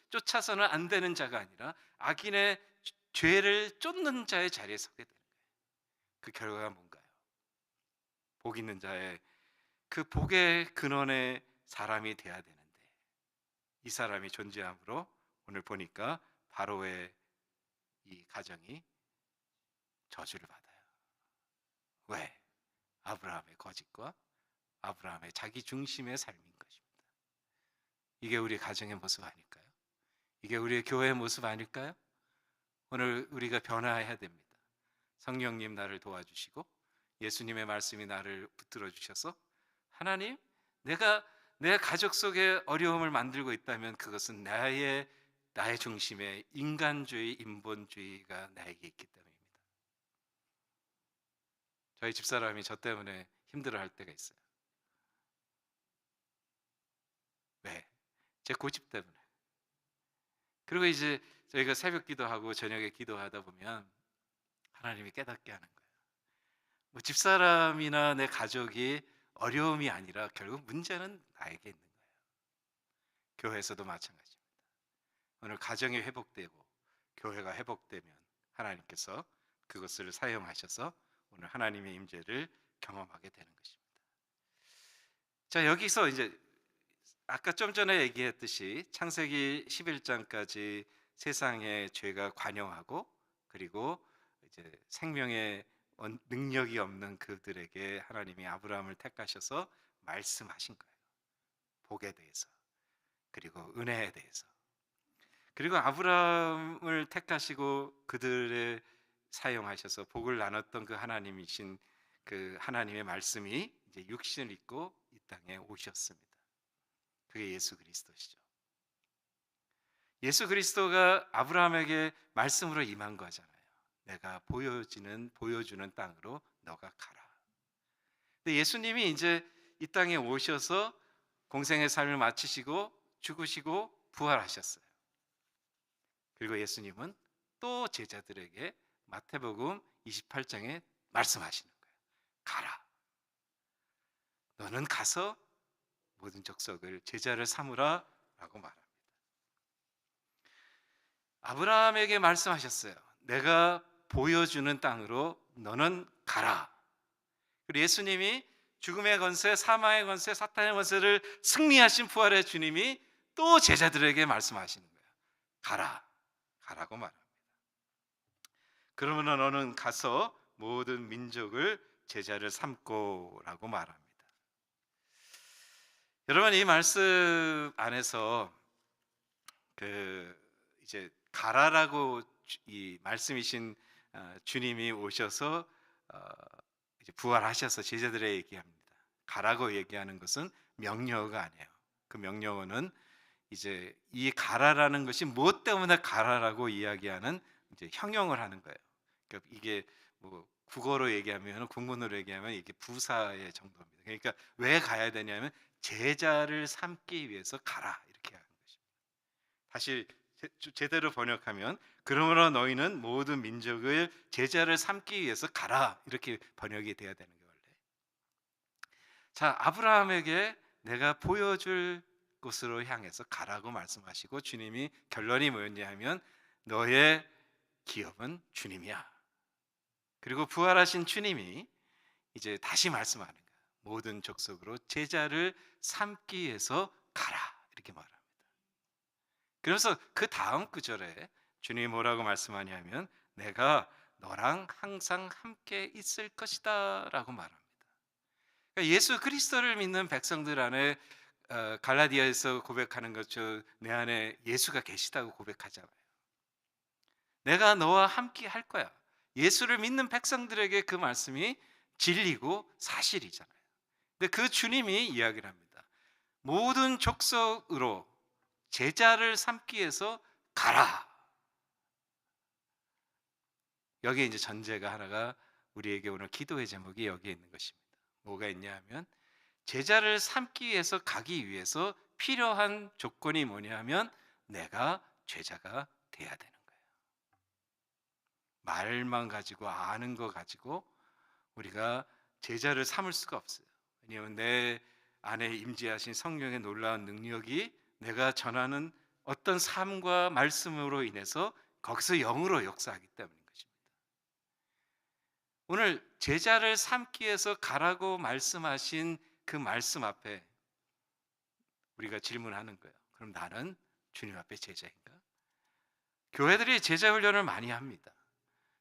C: 쫓아서는 안 되는 자가 아니라 악인의 죄를 쫓는 자의 자리에 서게 되는 거예요. 그 결과가 뭔가요? 복 있는 자의 그 복의 근원의 사람이 돼야 되는데, 이 사람이 존재함으로 오늘 보니까 바로의 이 가정이 저주를 받아요. 왜? 아브라함의 거짓과 아브라함의 자기 중심의 삶인 것입니다. 이게 우리 가정의 모습 아닐까요? 이게 우리의 교회의 모습 아닐까요? 오늘 우리가 변화해야 됩니다. 성령님 나를 도와주시고 예수님의 말씀이 나를 붙들어 주셔서, 하나님, 내가 내 가족 속에 어려움을 만들고 있다면 그것은 나의 중심의 인간주의, 인본주의가 나에게 있기 때문입니다. 저희 집사람이 저 때문에 힘들어할 때가 있어요. 왜? 제 고집 때문에. 그리고 이제 저희가 새벽 기도하고 저녁에 기도하다 보면 하나님이 깨닫게 하는 거예요. 뭐 집사람이나 내 가족이 어려움이 아니라 결국 문제는 나에게 있는 거예요. 교회에서도 마찬가지입니다. 오늘 가정이 회복되고 교회가 회복되면 하나님께서 그것을 사용하셔서 오늘 하나님의 임재를 경험하게 되는 것입니다. 자, 여기서 이제 아까 좀 전에 얘기했듯이 창세기 11장까지 세상에 죄가 관영하고 그리고 이제 생명의 능력이 없는 그들에게 하나님이 아브라함을 택하셔서 말씀하신 거예요. 복에 대해서 그리고 은혜에 대해서. 그리고 아브라함을 택하시고 그들의 사용하셔서 복을 나눴던 그 하나님이신 그 하나님의 말씀이 이제 육신을 입고 이 땅에 오셨습니다. 그게 예수 그리스도시죠. 예수 그리스도가 아브라함에게 말씀으로 임한 거잖아요. 내가 보여주는 땅으로 너가 가라. 근데 예수님이 이제 이 땅에 오셔서 공생의 삶을 마치시고 죽으시고 부활하셨어요. 그리고 예수님은 또 제자들에게 마태복음 28장에 말씀하시는 거예요. 가라. 너는 가서 모든 족속을 제자를 삼으라 라고 말합니다. 아브라함에게 말씀하셨어요. 내가 보여주는 땅으로 너는 가라. 그리고 예수님이 죽음의 권세, 사망의 권세, 사탄의 권세를 승리하신 부활의 주님이 또 제자들에게 말씀하시는 거예요. 가라고 말합니다. 그러면 너는 가서 모든 민족을 제자를 삼고라고 말합니다. 여러분, 이 말씀 안에서 이제 가라라고 이 말씀이신 주님이 오셔서 이제 부활하셔서 제자들에게 얘기합니다. 가라고 얘기하는 것은 명령어가 아니에요. 그 명령어는 이제 이 가라라는 것이 무엇 때문에 가라라고 이야기하는 이제 형용을 하는 거예요. 그러니까 이게 뭐 국어로 얘기하면, 국문으로 얘기하면 이게 부사의 정도입니다. 그러니까 왜 가야 되냐면 제자를 삼기 위해서 가라 이렇게 하는 것입니다. 다시 제대로 번역하면 그러므로 너희는 모든 민족을 제자를 삼기 위해서 가라 이렇게 번역이 돼야 되는 거예요. 원래. 자, 아브라함에게 내가 보여줄 곳으로 향해서 가라고 말씀하시고 주님이 결론이 뭐였냐 하면 너의 기업은 주님이야. 그리고 부활하신 주님이 이제 다시 말씀하는 거예요. 모든 족속으로 제자를 삼기 위해서 가라 이렇게 말합니다. 그래서 그 다음 구절에 주님이 뭐라고 말씀하냐면 내가 너랑 항상 함께 있을 것이다 라고 말합니다. 그러니까 예수 그리스도를 믿는 백성들 안에 갈라디아에서 고백하는 것처럼 내 안에 예수가 계시다고 고백하잖아요. 내가 너와 함께 할 거야. 예수를 믿는 백성들에게 그 말씀이 진리고 사실이잖아요. 근데 그 주님이 이야기를 합니다. 모든 족속으로 제자를 삼기 위해서 가라. 여기에 이제 전제가 하나가 우리에게 오늘 기도의 제목이 여기에 있는 것입니다. 뭐가 있냐 하면 제자를 삼기 위해서 가기 위해서 필요한 조건이 뭐냐 하면 내가 제자가 돼야 되는 거예요. 말만 가지고 아는 거 가지고 우리가 제자를 삼을 수가 없어요. 왜냐하면 내 안에 임재하신 성령의 놀라운 능력이 내가 전하는 어떤 삶과 말씀으로 인해서 거기서 영으로 역사하기 때문인 것입니다. 오늘 제자를 삼기 위해서 가라고 말씀하신 그 말씀 앞에 우리가 질문하는 거예요. 그럼 나는 주님 앞에 제자인가? 교회들이 제자 훈련을 많이 합니다.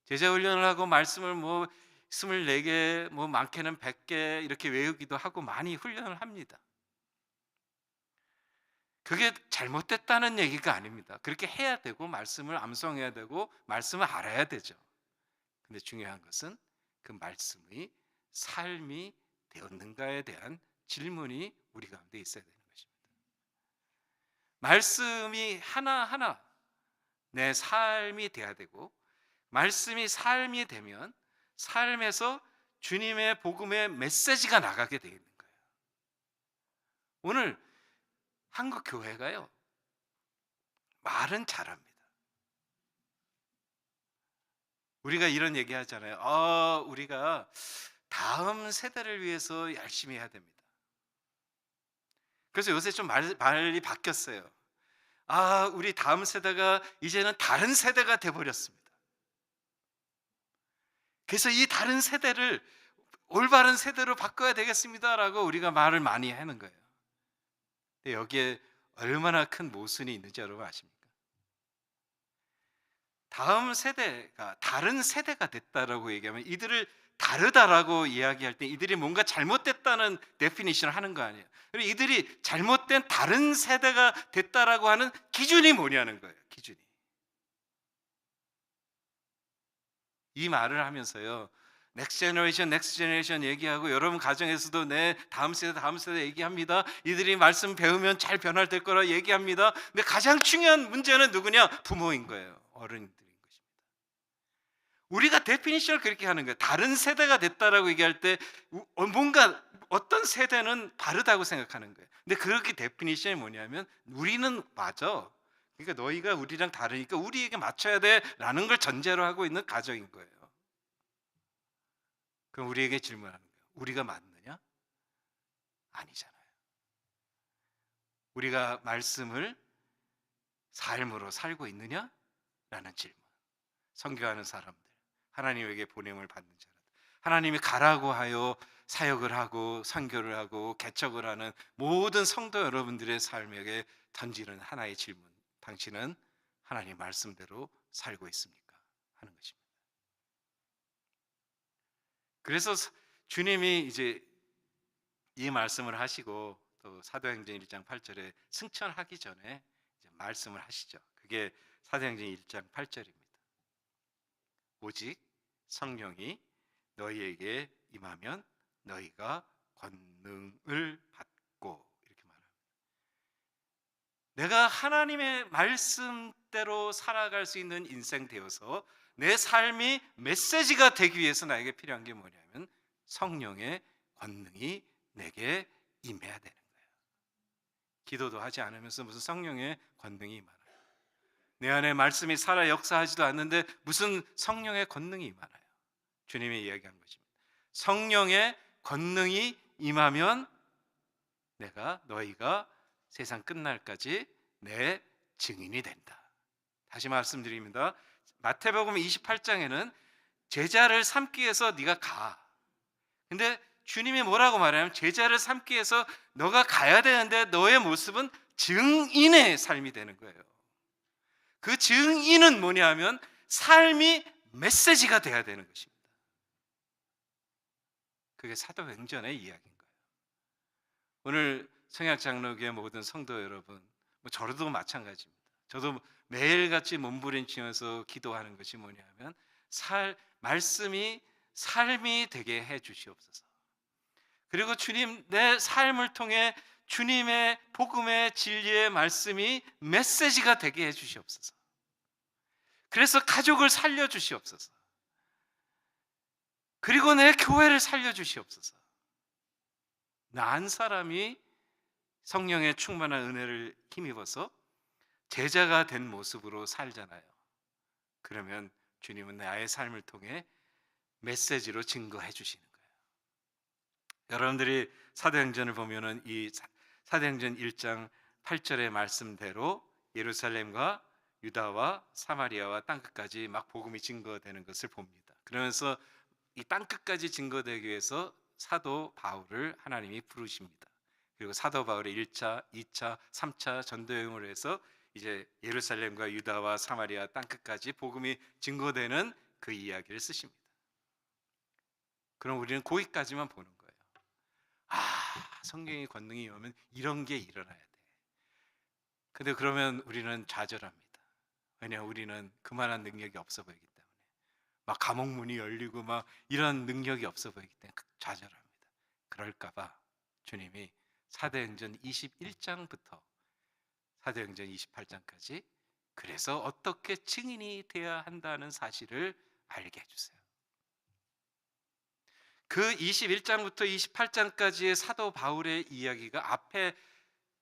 C: 제자 훈련을 하고 말씀을 뭐 24개, 뭐 많게는 100개 이렇게 외우기도 하고 많이 훈련을 합니다. 그게 잘못됐다는 얘기가 아닙니다. 그렇게 해야 되고 말씀을 암송해야 되고 말씀을 알아야 되죠. 근데 중요한 것은 그 말씀의 삶이 되었는가에 대한 질문이 우리 가운데 있어야 되는 것입니다. 말씀이 하나하나 내 삶이 돼야 되고 말씀이 삶이 되면 삶에서 주님의 복음의 메시지가 나가게 되어 있는 거예요. 오늘 한국 교회가요 말은 잘합니다. 우리가 이런 얘기 하잖아요. 우리가 다음 세대를 위해서 열심히 해야 됩니다. 그래서 요새 좀 말이 바뀌었어요. 우리 다음 세대가 이제는 다른 세대가 돼버렸습니다. 그래서 이 다른 세대를 올바른 세대로 바꿔야 되겠습니다라고 우리가 말을 많이 하는 거예요. 근데 여기에 얼마나 큰 모순이 있는지 여러분 아십니까? 다음 세대가 다른 세대가 됐다라고 얘기하면 이들을 다르다라고 이야기할 때 이들이 뭔가 잘못됐다는 데피니션을 하는 거 아니에요. 그리고 이들이 잘못된 다른 세대가 됐다라고 하는 기준이 뭐냐는 거예요. 기준이. 이 말을 하면서요, 넥스트 제너레이션 얘기하고 여러분 가정에서도 내 다음 세대 얘기합니다. 이들이 말씀 배우면 잘 변화될 거라 얘기합니다. 근데 가장 중요한 문제는 누구냐? 부모인 거예요. 어른들인 것입니다. 우리가 데피니션을 그렇게 하는 거예요. 다른 세대가 됐다라고 얘기할 때 뭔가 어떤 세대는 다르다고 생각하는 거예요. 근데 그렇게 데피니션이 뭐냐면 우리는 맞아. 그러니까 너희가 우리랑 다르니까 우리에게 맞춰야 돼라는 걸 전제로 하고 있는 가정인 거예요. 그럼 우리에게 질문하는 거예요. 우리가 맞느냐? 아니잖아요. 우리가 말씀을 삶으로 살고 있느냐? 라는 질문. 선교하는 사람들, 하나님에게 보냄을 받는 자들, 하나님이 가라고 하여 사역을 하고 선교를 하고 개척을 하는 모든 성도 여러분들의 삶에게 던지는 하나의 질문. 당신은 하나님 말씀대로 살고 있습니까? 하는 것입니다. 그래서 주님이 이제 이 말씀을 하시고 또 사도행전 1장 8절에 승천하기 전에 이제 말씀을 하시죠. 그게 사도행전 1장 8절입니다. 오직 성령이 너희에게 임하면 너희가 권능을 받고, 이렇게 말합니다. 내가 하나님의 말씀대로 살아갈 수 있는 인생 되어서 내 삶이 메시지가 되기 위해서 나에게 필요한 게 뭐냐면 성령의 권능이 내게 임해야 되는 거예요. 기도도 하지 않으면서 무슨 성령의 권능이 임하나요? 내 안에 말씀이 살아 역사하지도 않는데 무슨 성령의 권능이 임하나요? 주님이 이야기한 것입니다. 성령의 권능이 임하면 너희가 세상 끝날까지 내 증인이 된다. 다시 말씀드립니다. 마태복음 28장에는 제자를 삼기 위해서 네가 가. 근데 주님이 뭐라고 말하냐면 제자를 삼기 위해서 너가 가야 되는데 너의 모습은 증인의 삶이 되는 거예요. 그 증인은 뭐냐면 삶이 메시지가 돼야 되는 것입니다. 그게 사도행전의 이야기인 거예요. 오늘 성약장로교회 모든 성도 여러분, 저도 마찬가지입니다. 저도 매일같이 몸부림치면서 기도하는 것이 뭐냐면 말씀이 삶이 되게 해 주시옵소서. 그리고 주님, 내 삶을 통해 주님의 복음의 진리의 말씀이 메시지가 되게 해 주시옵소서. 그래서 가족을 살려 주시옵소서. 그리고 내 교회를 살려 주시옵소서. 나 한 사람이 성령의 충만한 은혜를 힘입어서 제자가 된 모습으로 살잖아요. 그러면 주님은 나의 삶을 통해 메시지로 증거해 주시는 거예요. 여러분들이 사도행전을 보면은 이 사도행전 1장 8절의 말씀대로 예루살렘과 유다와 사마리아와 땅끝까지 막 복음이 증거되는 것을 봅니다. 그러면서 이 땅끝까지 증거되기 위해서 사도 바울을 하나님이 부르십니다. 그리고 사도 바울의 1차, 2차, 3차 전도여행을 해서 이제 예루살렘과 유다와 사마리아 땅끝까지 복음이 증거되는 그 이야기를 쓰십니다. 그럼 우리는 거기까지만 보는 거예요. 성령의 권능이 오면 이런 게 일어나야 돼. 근데 그러면 우리는 좌절합니다. 왜냐하면 우리는 그만한 능력이 없어 보이기 때문에, 막 감옥문이 열리고 막 이런 능력이 없어 보이기 때문에 좌절합니다. 그럴까봐 주님이 사도행전 21장부터 사도행전 28장까지 그래서 어떻게 증인이 되어야 한다는 사실을 알게 해주세요. 그 21장부터 28장까지의 사도 바울의 이야기가 앞에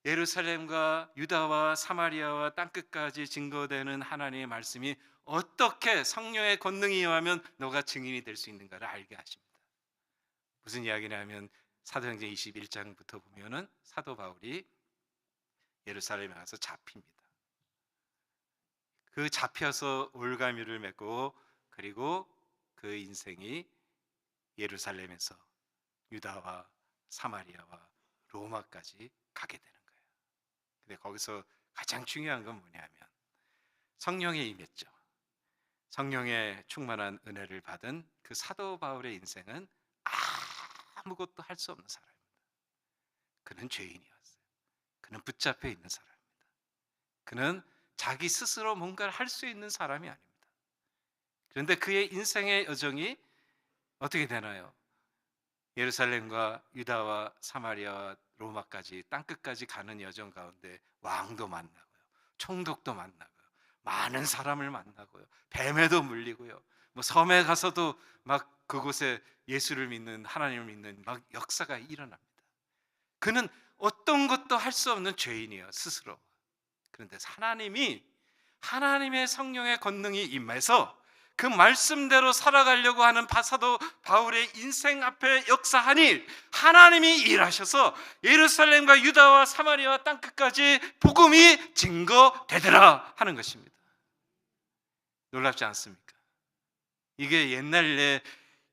C: 예루살렘과 유다와 사마리아와 땅끝까지 증거되는 하나님의 말씀이 어떻게 성령의 권능이 임하면 너가 증인이 될 수 있는가를 알게 하십니다. 무슨 이야기냐면 사도행전 21장부터 보면은 사도 바울이 예루살렘에 가서 잡힙니다. 그 잡혀서 올가미를 맺고 그리고 그 인생이 예루살렘에서 유다와 사마리아와 로마까지 가게 되는 거예요. 근데 거기서 가장 중요한 건 뭐냐면 성령에 임했죠. 성령의 충만한 은혜를 받은 그 사도 바울의 인생은 아무것도 할 수 없는 사람입니다. 그는 죄인이었어요. 그는 붙잡혀 있는 사람입니다. 그는 자기 스스로 뭔가를 할 수 있는 사람이 아닙니다. 그런데 그의 인생의 여정이 어떻게 되나요? 예루살렘과 유다와 사마리아와 로마까지 땅끝까지 가는 여정 가운데 왕도 만나고요, 총독도 만나고요, 많은 사람을 만나고요, 뱀에도 물리고요, 뭐 섬에 가서도 막 그곳에 예수를 믿는, 하나님을 믿는 막 역사가 일어납니다. 그는 어떤 것도 할 수 없는 죄인이에요, 스스로. 그런데 하나님이 하나님의 성령의 권능이 임해서 그 말씀대로 살아가려고 하는 사도 바울의 인생 앞에 역사하니 하나님이 일하셔서 예루살렘과 유다와 사마리아와 땅끝까지 복음이 증거되더라 하는 것입니다. 놀랍지 않습니까? 이게 옛날에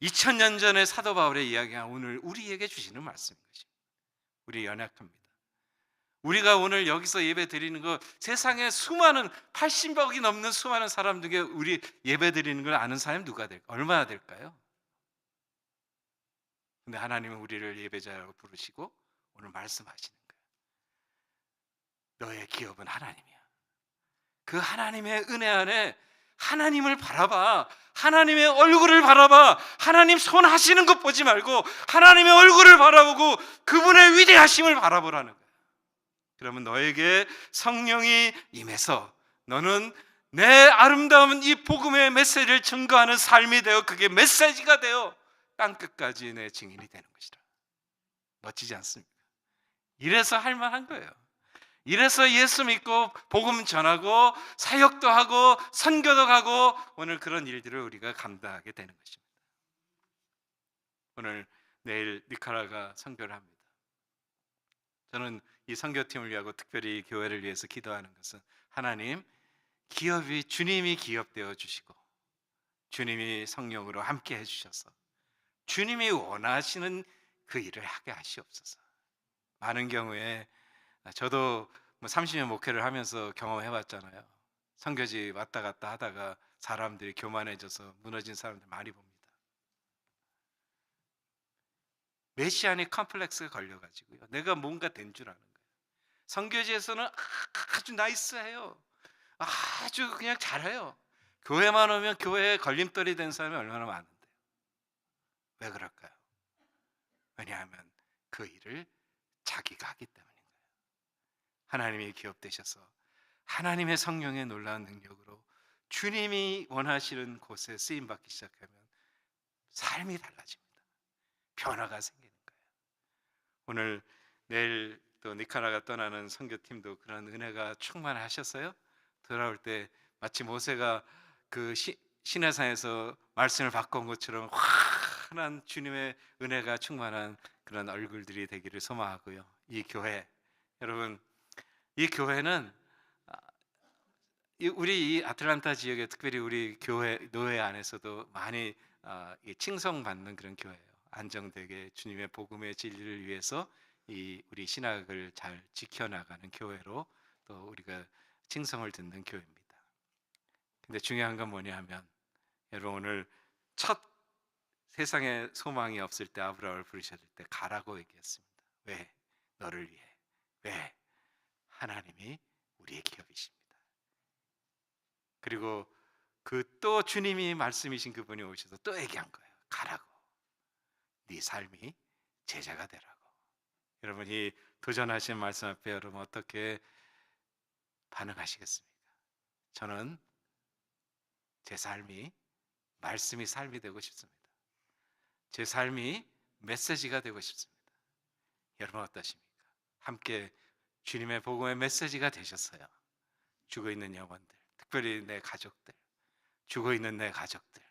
C: 2000년 전의 사도 바울의 이야기가 오늘 우리에게 주시는 말씀인 것입니다. 우리 연약합니다. 우리가 오늘 여기서 예배 드리는 거 세상에 수많은 80억이 넘는 수많은 사람 중에 우리 예배 드리는 걸 아는 사람이 누가 될까? 얼마나 될까요? 근데 하나님은 우리를 예배자라고 부르시고 오늘 말씀하시는 거예요. 너의 기업은 하나님이야. 그 하나님의 은혜 안에 하나님을 바라봐. 하나님의 얼굴을 바라봐. 하나님 손 하시는 것 보지 말고 하나님의 얼굴을 바라보고 그분의 위대하심을 바라보라는 거예요. 그러면 너에게 성령이 임해서 너는 내 아름다운 이 복음의 메시지를 증거하는 삶이 되어 그게 메시지가 되어 땅끝까지 내 증인이 되는 것이라. 멋지지 않습니까? 이래서 할 만한 거예요. 이래서 예수 믿고 복음 전하고 사역도 하고 선교도 가고 오늘 그런 일들을 우리가 감당하게 되는 것입니다. 오늘 내일 니카라가 선교를 합니다. 저는 이 선교팀을 위하고 특별히 교회를 위해서 기도하는 것은 하나님, 기업이 주님이 기업되어 주시고 주님이 성령으로 함께 해주셔서 주님이 원하시는 그 일을 하게 하시옵소서. 많은 경우에 저도 30년 목회를 하면서 경험해봤잖아요. 선교지 왔다 갔다 하다가 사람들이 교만해져서 무너진 사람들 많이 봅니다. 메시아닉 컴플렉스가 걸려가지고요, 내가 뭔가 된 줄 아는 거예요. 선교지에서는 아주 나이스해요. 아주 그냥 잘해요. 교회만 오면 교회에 걸림돌이 된 사람이 얼마나 많은데요. 왜 그럴까요? 왜냐하면 그 일을 자기가 하기 때문인 거예요. 하나님이 기업되셔서 하나님의 성령의 놀라운 능력으로 주님이 원하시는 곳에 쓰임받기 시작하면 삶이 달라집니다. 변화가 생기는 거예요. 오늘 내일 또 니카라가 떠나는 선교팀도 그런 은혜가 충만하셨어요. 돌아올 때 마치 모세가 그 시내산에서 말씀을 받고 온 것처럼 환한 주님의 은혜가 충만한 그런 얼굴들이 되기를 소망하고요. 이 교회, 여러분, 이 교회는 우리 이 아틀란타 지역에 특별히 우리 교회 노회 안에서도 많이 칭송받는 그런 교회예요. 안정되게 주님의 복음의 진리를 위해서 이 우리 신학을 잘 지켜나가는 교회로 또 우리가 칭송을 듣는 교회입니다. 근데 중요한 건 뭐냐면 여러분, 오늘 첫 세상에 소망이 없을 때 아브라함을 부르셨을 때 가라고 얘기했습니다. 왜? 너를 위해. 왜? 하나님이 우리의 기업이십니다. 그리고 그 또 주님이 말씀이신 그분이 오셔서 또 얘기한 거예요. 가라고. 네 삶이 제자가 되라고. 여러분이 도전하신 말씀 앞에 여러분 어떻게 반응하시겠습니까? 저는 제 삶이 말씀이 삶이 되고 싶습니다. 제 삶이 메시지가 되고 싶습니다. 여러분 어떠십니까? 함께 주님의 복음의 메시지가 되셨어요. 죽어 있는 영혼들, 특별히 내 가족들, 죽어 있는 내 가족들,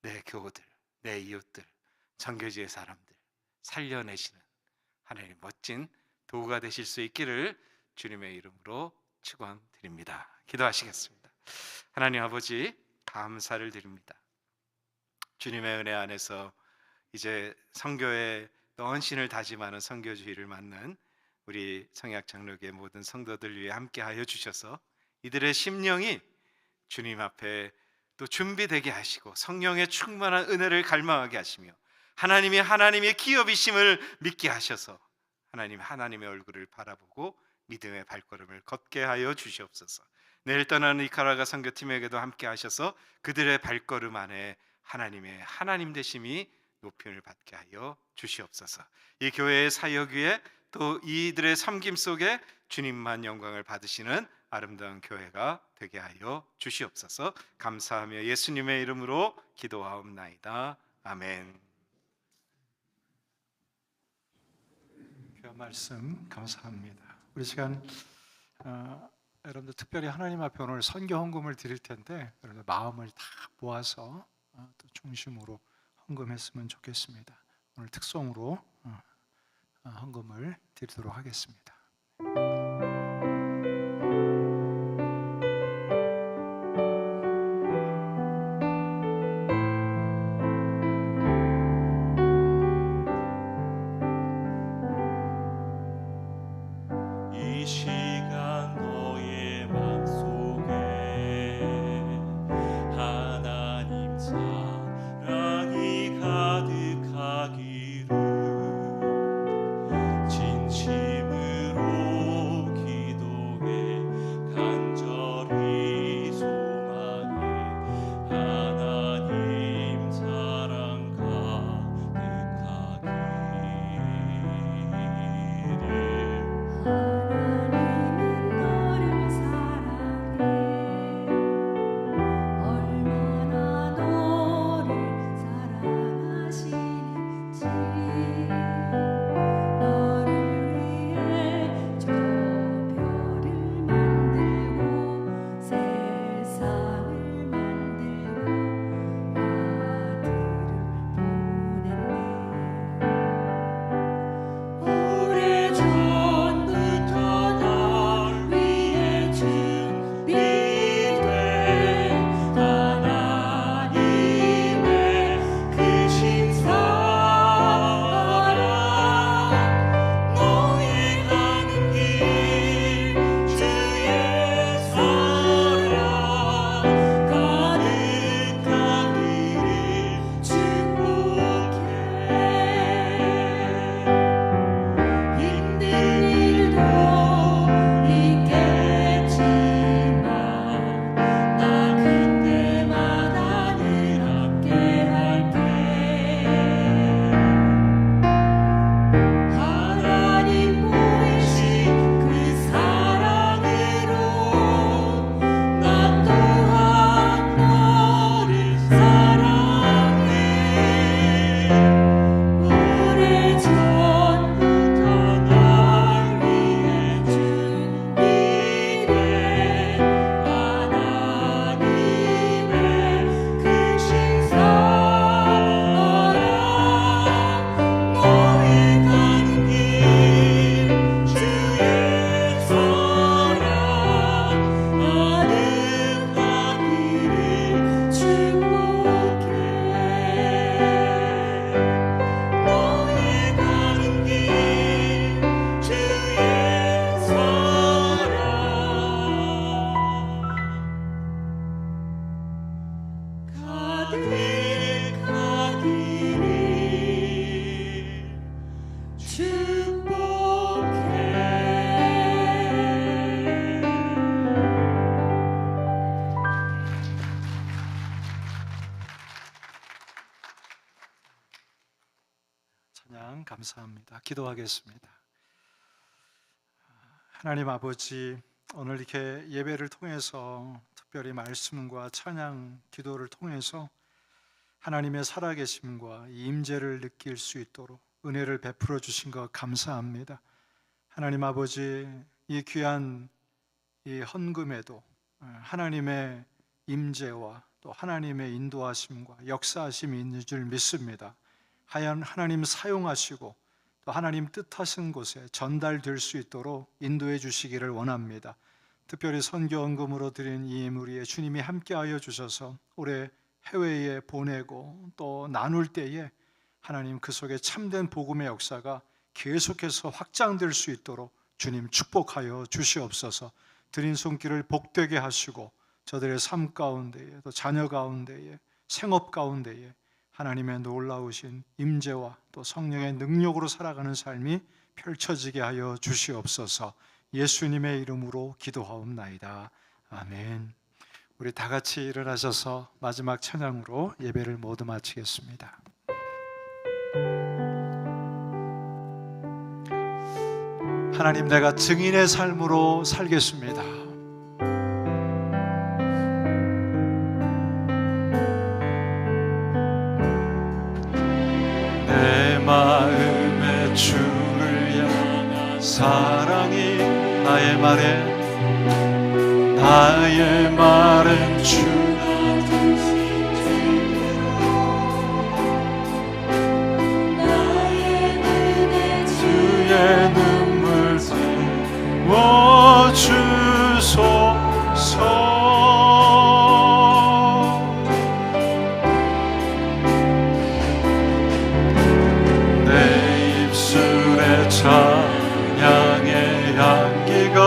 C: 내 교우들, 내 이웃들, 정교지의 사람들 살려내시는 하나님 멋진 도구가 되실 수 있기를 주님의 이름으로 축원드립니다. 기도하시겠습니다. 하나님 아버지, 감사를 드립니다. 주님의 은혜 안에서 이제 선교의 헌신을 다짐하는 선교주의를 맞는 우리 성약 장로교의 모든 성도들 위해 함께하여 주셔서 이들의 심령이 주님 앞에 또 준비되게 하시고 성령의 충만한 은혜를 갈망하게 하시며 하나님의 기업이심을 믿게 하셔서 하나님의 얼굴을 바라보고 믿음의 발걸음을 걷게 하여 주시옵소서. 내일 떠나는 니카라과 선교팀에게도 함께 하셔서 그들의 발걸음 안에 하나님의 하나님 되심이 높임을 받게 하여 주시옵소서. 이 교회의 사역 위에 또 이들의 섬김 속에 주님만 영광을 받으시는 아름다운 교회가 되게 하여 주시옵소서. 감사하며 예수님의 이름으로 기도하옵나이다. 아멘.
A: 귀한 말씀 감사합니다. 우리 시간 여러분들 특별히 하나님 앞에 오늘 선교 헌금을 드릴 텐데 여러분들 마음을 다 모아서 또 중심으로 헌금했으면 좋겠습니다. 오늘 특송으로 헌금을 드리도록 하겠습니다.
D: 이 시간 너의 맘속에 하나님 사랑이 가득하기를 진심으로 기도해 간절히 소망해 하나님 사랑 가득하기를
E: 하나님은 너를 사랑해 얼마나 너를 사랑하시는지 너를 위해 저 별을 만들고 세상을 만들고 아들을 보냈네 오래전부터 널 위해 준비된 하나님의 크신 사랑 너의 가는 길 주의 사랑 가득하기를 축복해 힘든 일도 있겠지만 나 그때마다 늘 함께할게 하나님 보이신 그 사랑으로 나 또한 너를 사랑해 오래전부터 널 위해 준비된 하나님의 크신 사랑 너의 가는 길 주의 사랑 가득하기를 축복해 너의 가는 길 주의 사랑 가득하기를
A: 찬양 감사합니다. 기도하겠습니다. 하나님 아버지, 오늘 이렇게 예배를 통해서 특별히 말씀과 찬양, 기도를 통해서 하나님의 살아계심과 이 임재를 느낄 수 있도록 은혜를 베풀어 주신 것 감사합니다. 하나님 아버지, 이 귀한 이 헌금에도 하나님의 임재와 또 하나님의 인도하심과 역사하심이 있는 줄 믿습니다. 하나님 사용하시고 또 하나님 뜻하신 곳에 전달될 수 있도록 인도해 주시기를 원합니다. 특별히 선교헌금으로 드린 이 무리에 주님이 함께하여 주셔서 올해 해외에 보내고 또 나눌 때에 하나님 그 속에 참된 복음의 역사가 계속해서 확장될 수 있도록 주님 축복하여 주시옵소서. 드린 손길을 복되게 하시고 저들의 삶 가운데에 또 자녀 가운데에 생업 가운데에 하나님의 놀라우신 임재와 또 성령의 능력으로 살아가는 삶이 펼쳐지게 하여 주시옵소서. 예수님의 이름으로 기도하옵나이다. 아멘. 우리 다 같이 일어나셔서 마지막 찬양으로 예배를 모두 마치겠습니다. 하나님, 내가 증인의 삶으로 살겠습니다. 내 마음에 주를 향한 사랑이 나의 말엔 주가
E: 당신 나의 눈에
A: 주의 눈물 세워 주소서. 내 입술에 찬양의 향기가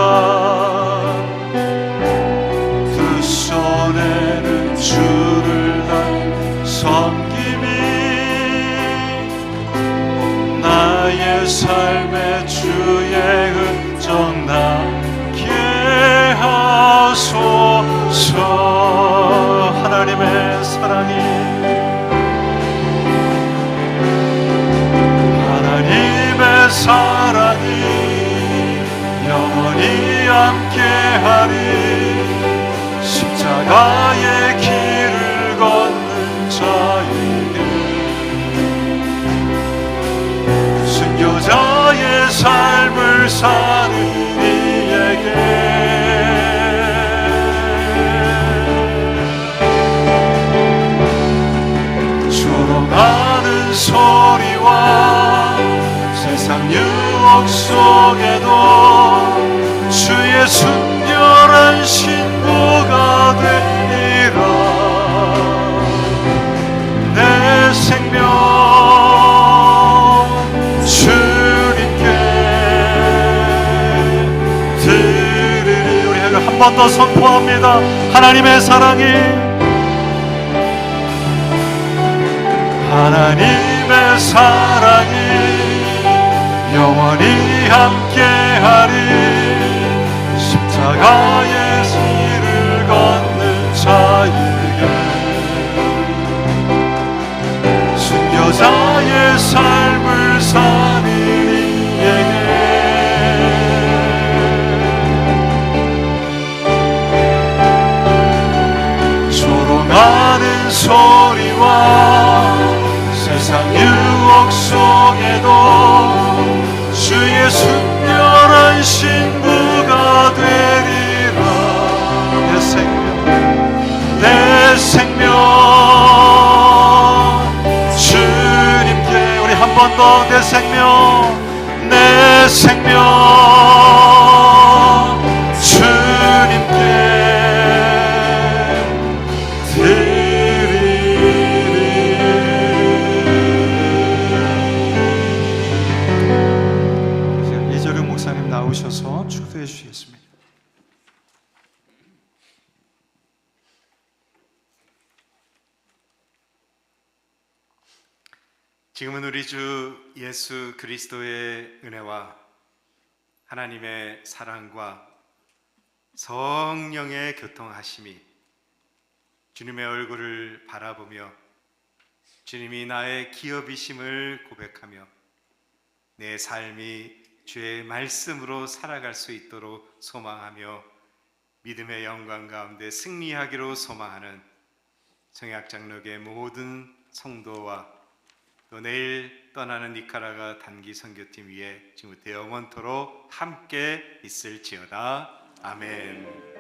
A: 두 손에는 주를 단 섬김이 나의 삶의 주의 흔적 나게 하소서. 하나님의 사랑이 영원히 함께하리. 십자가의 길을 걷는 자에게 순교자의 삶을 사는 이에게 조롱하는 소리와 세상 유혹 속에도 주의 순결한 신부가 되리라. 내 생명 주님께 드리리. 우리 한 번 더 선포합니다. 하나님의 사랑이, 하나님의 사랑이 영원히 함께하리. 십자가의 길을 걷는 자에게 순교자의 삶을 사는 이에게 조롱하는 소리와 세상 유혹 속에도 주의 순결한 신부가 되리라. 내 생명 주님께. 우리 한 번 더. 내 생명 주님께 드리리. 이재룡 목사님 나오셔서 축도해 주시겠습니다.
C: 지금은 우리 주 예수 그리스도의 은혜와 하나님의 사랑과 성령의 교통하심이 주님의 얼굴을 바라보며 주님이 나의 기업이심을 고백하며 내 삶이 주의 말씀으로 살아갈 수 있도록 소망하며 믿음의 영광 가운데 승리하기로 소망하는 성약장로교의 모든 성도와 또 내일 떠나는 니카라가 단기 선교팀 위에 지금부터 영원토록 함께 있을지어다. 아멘.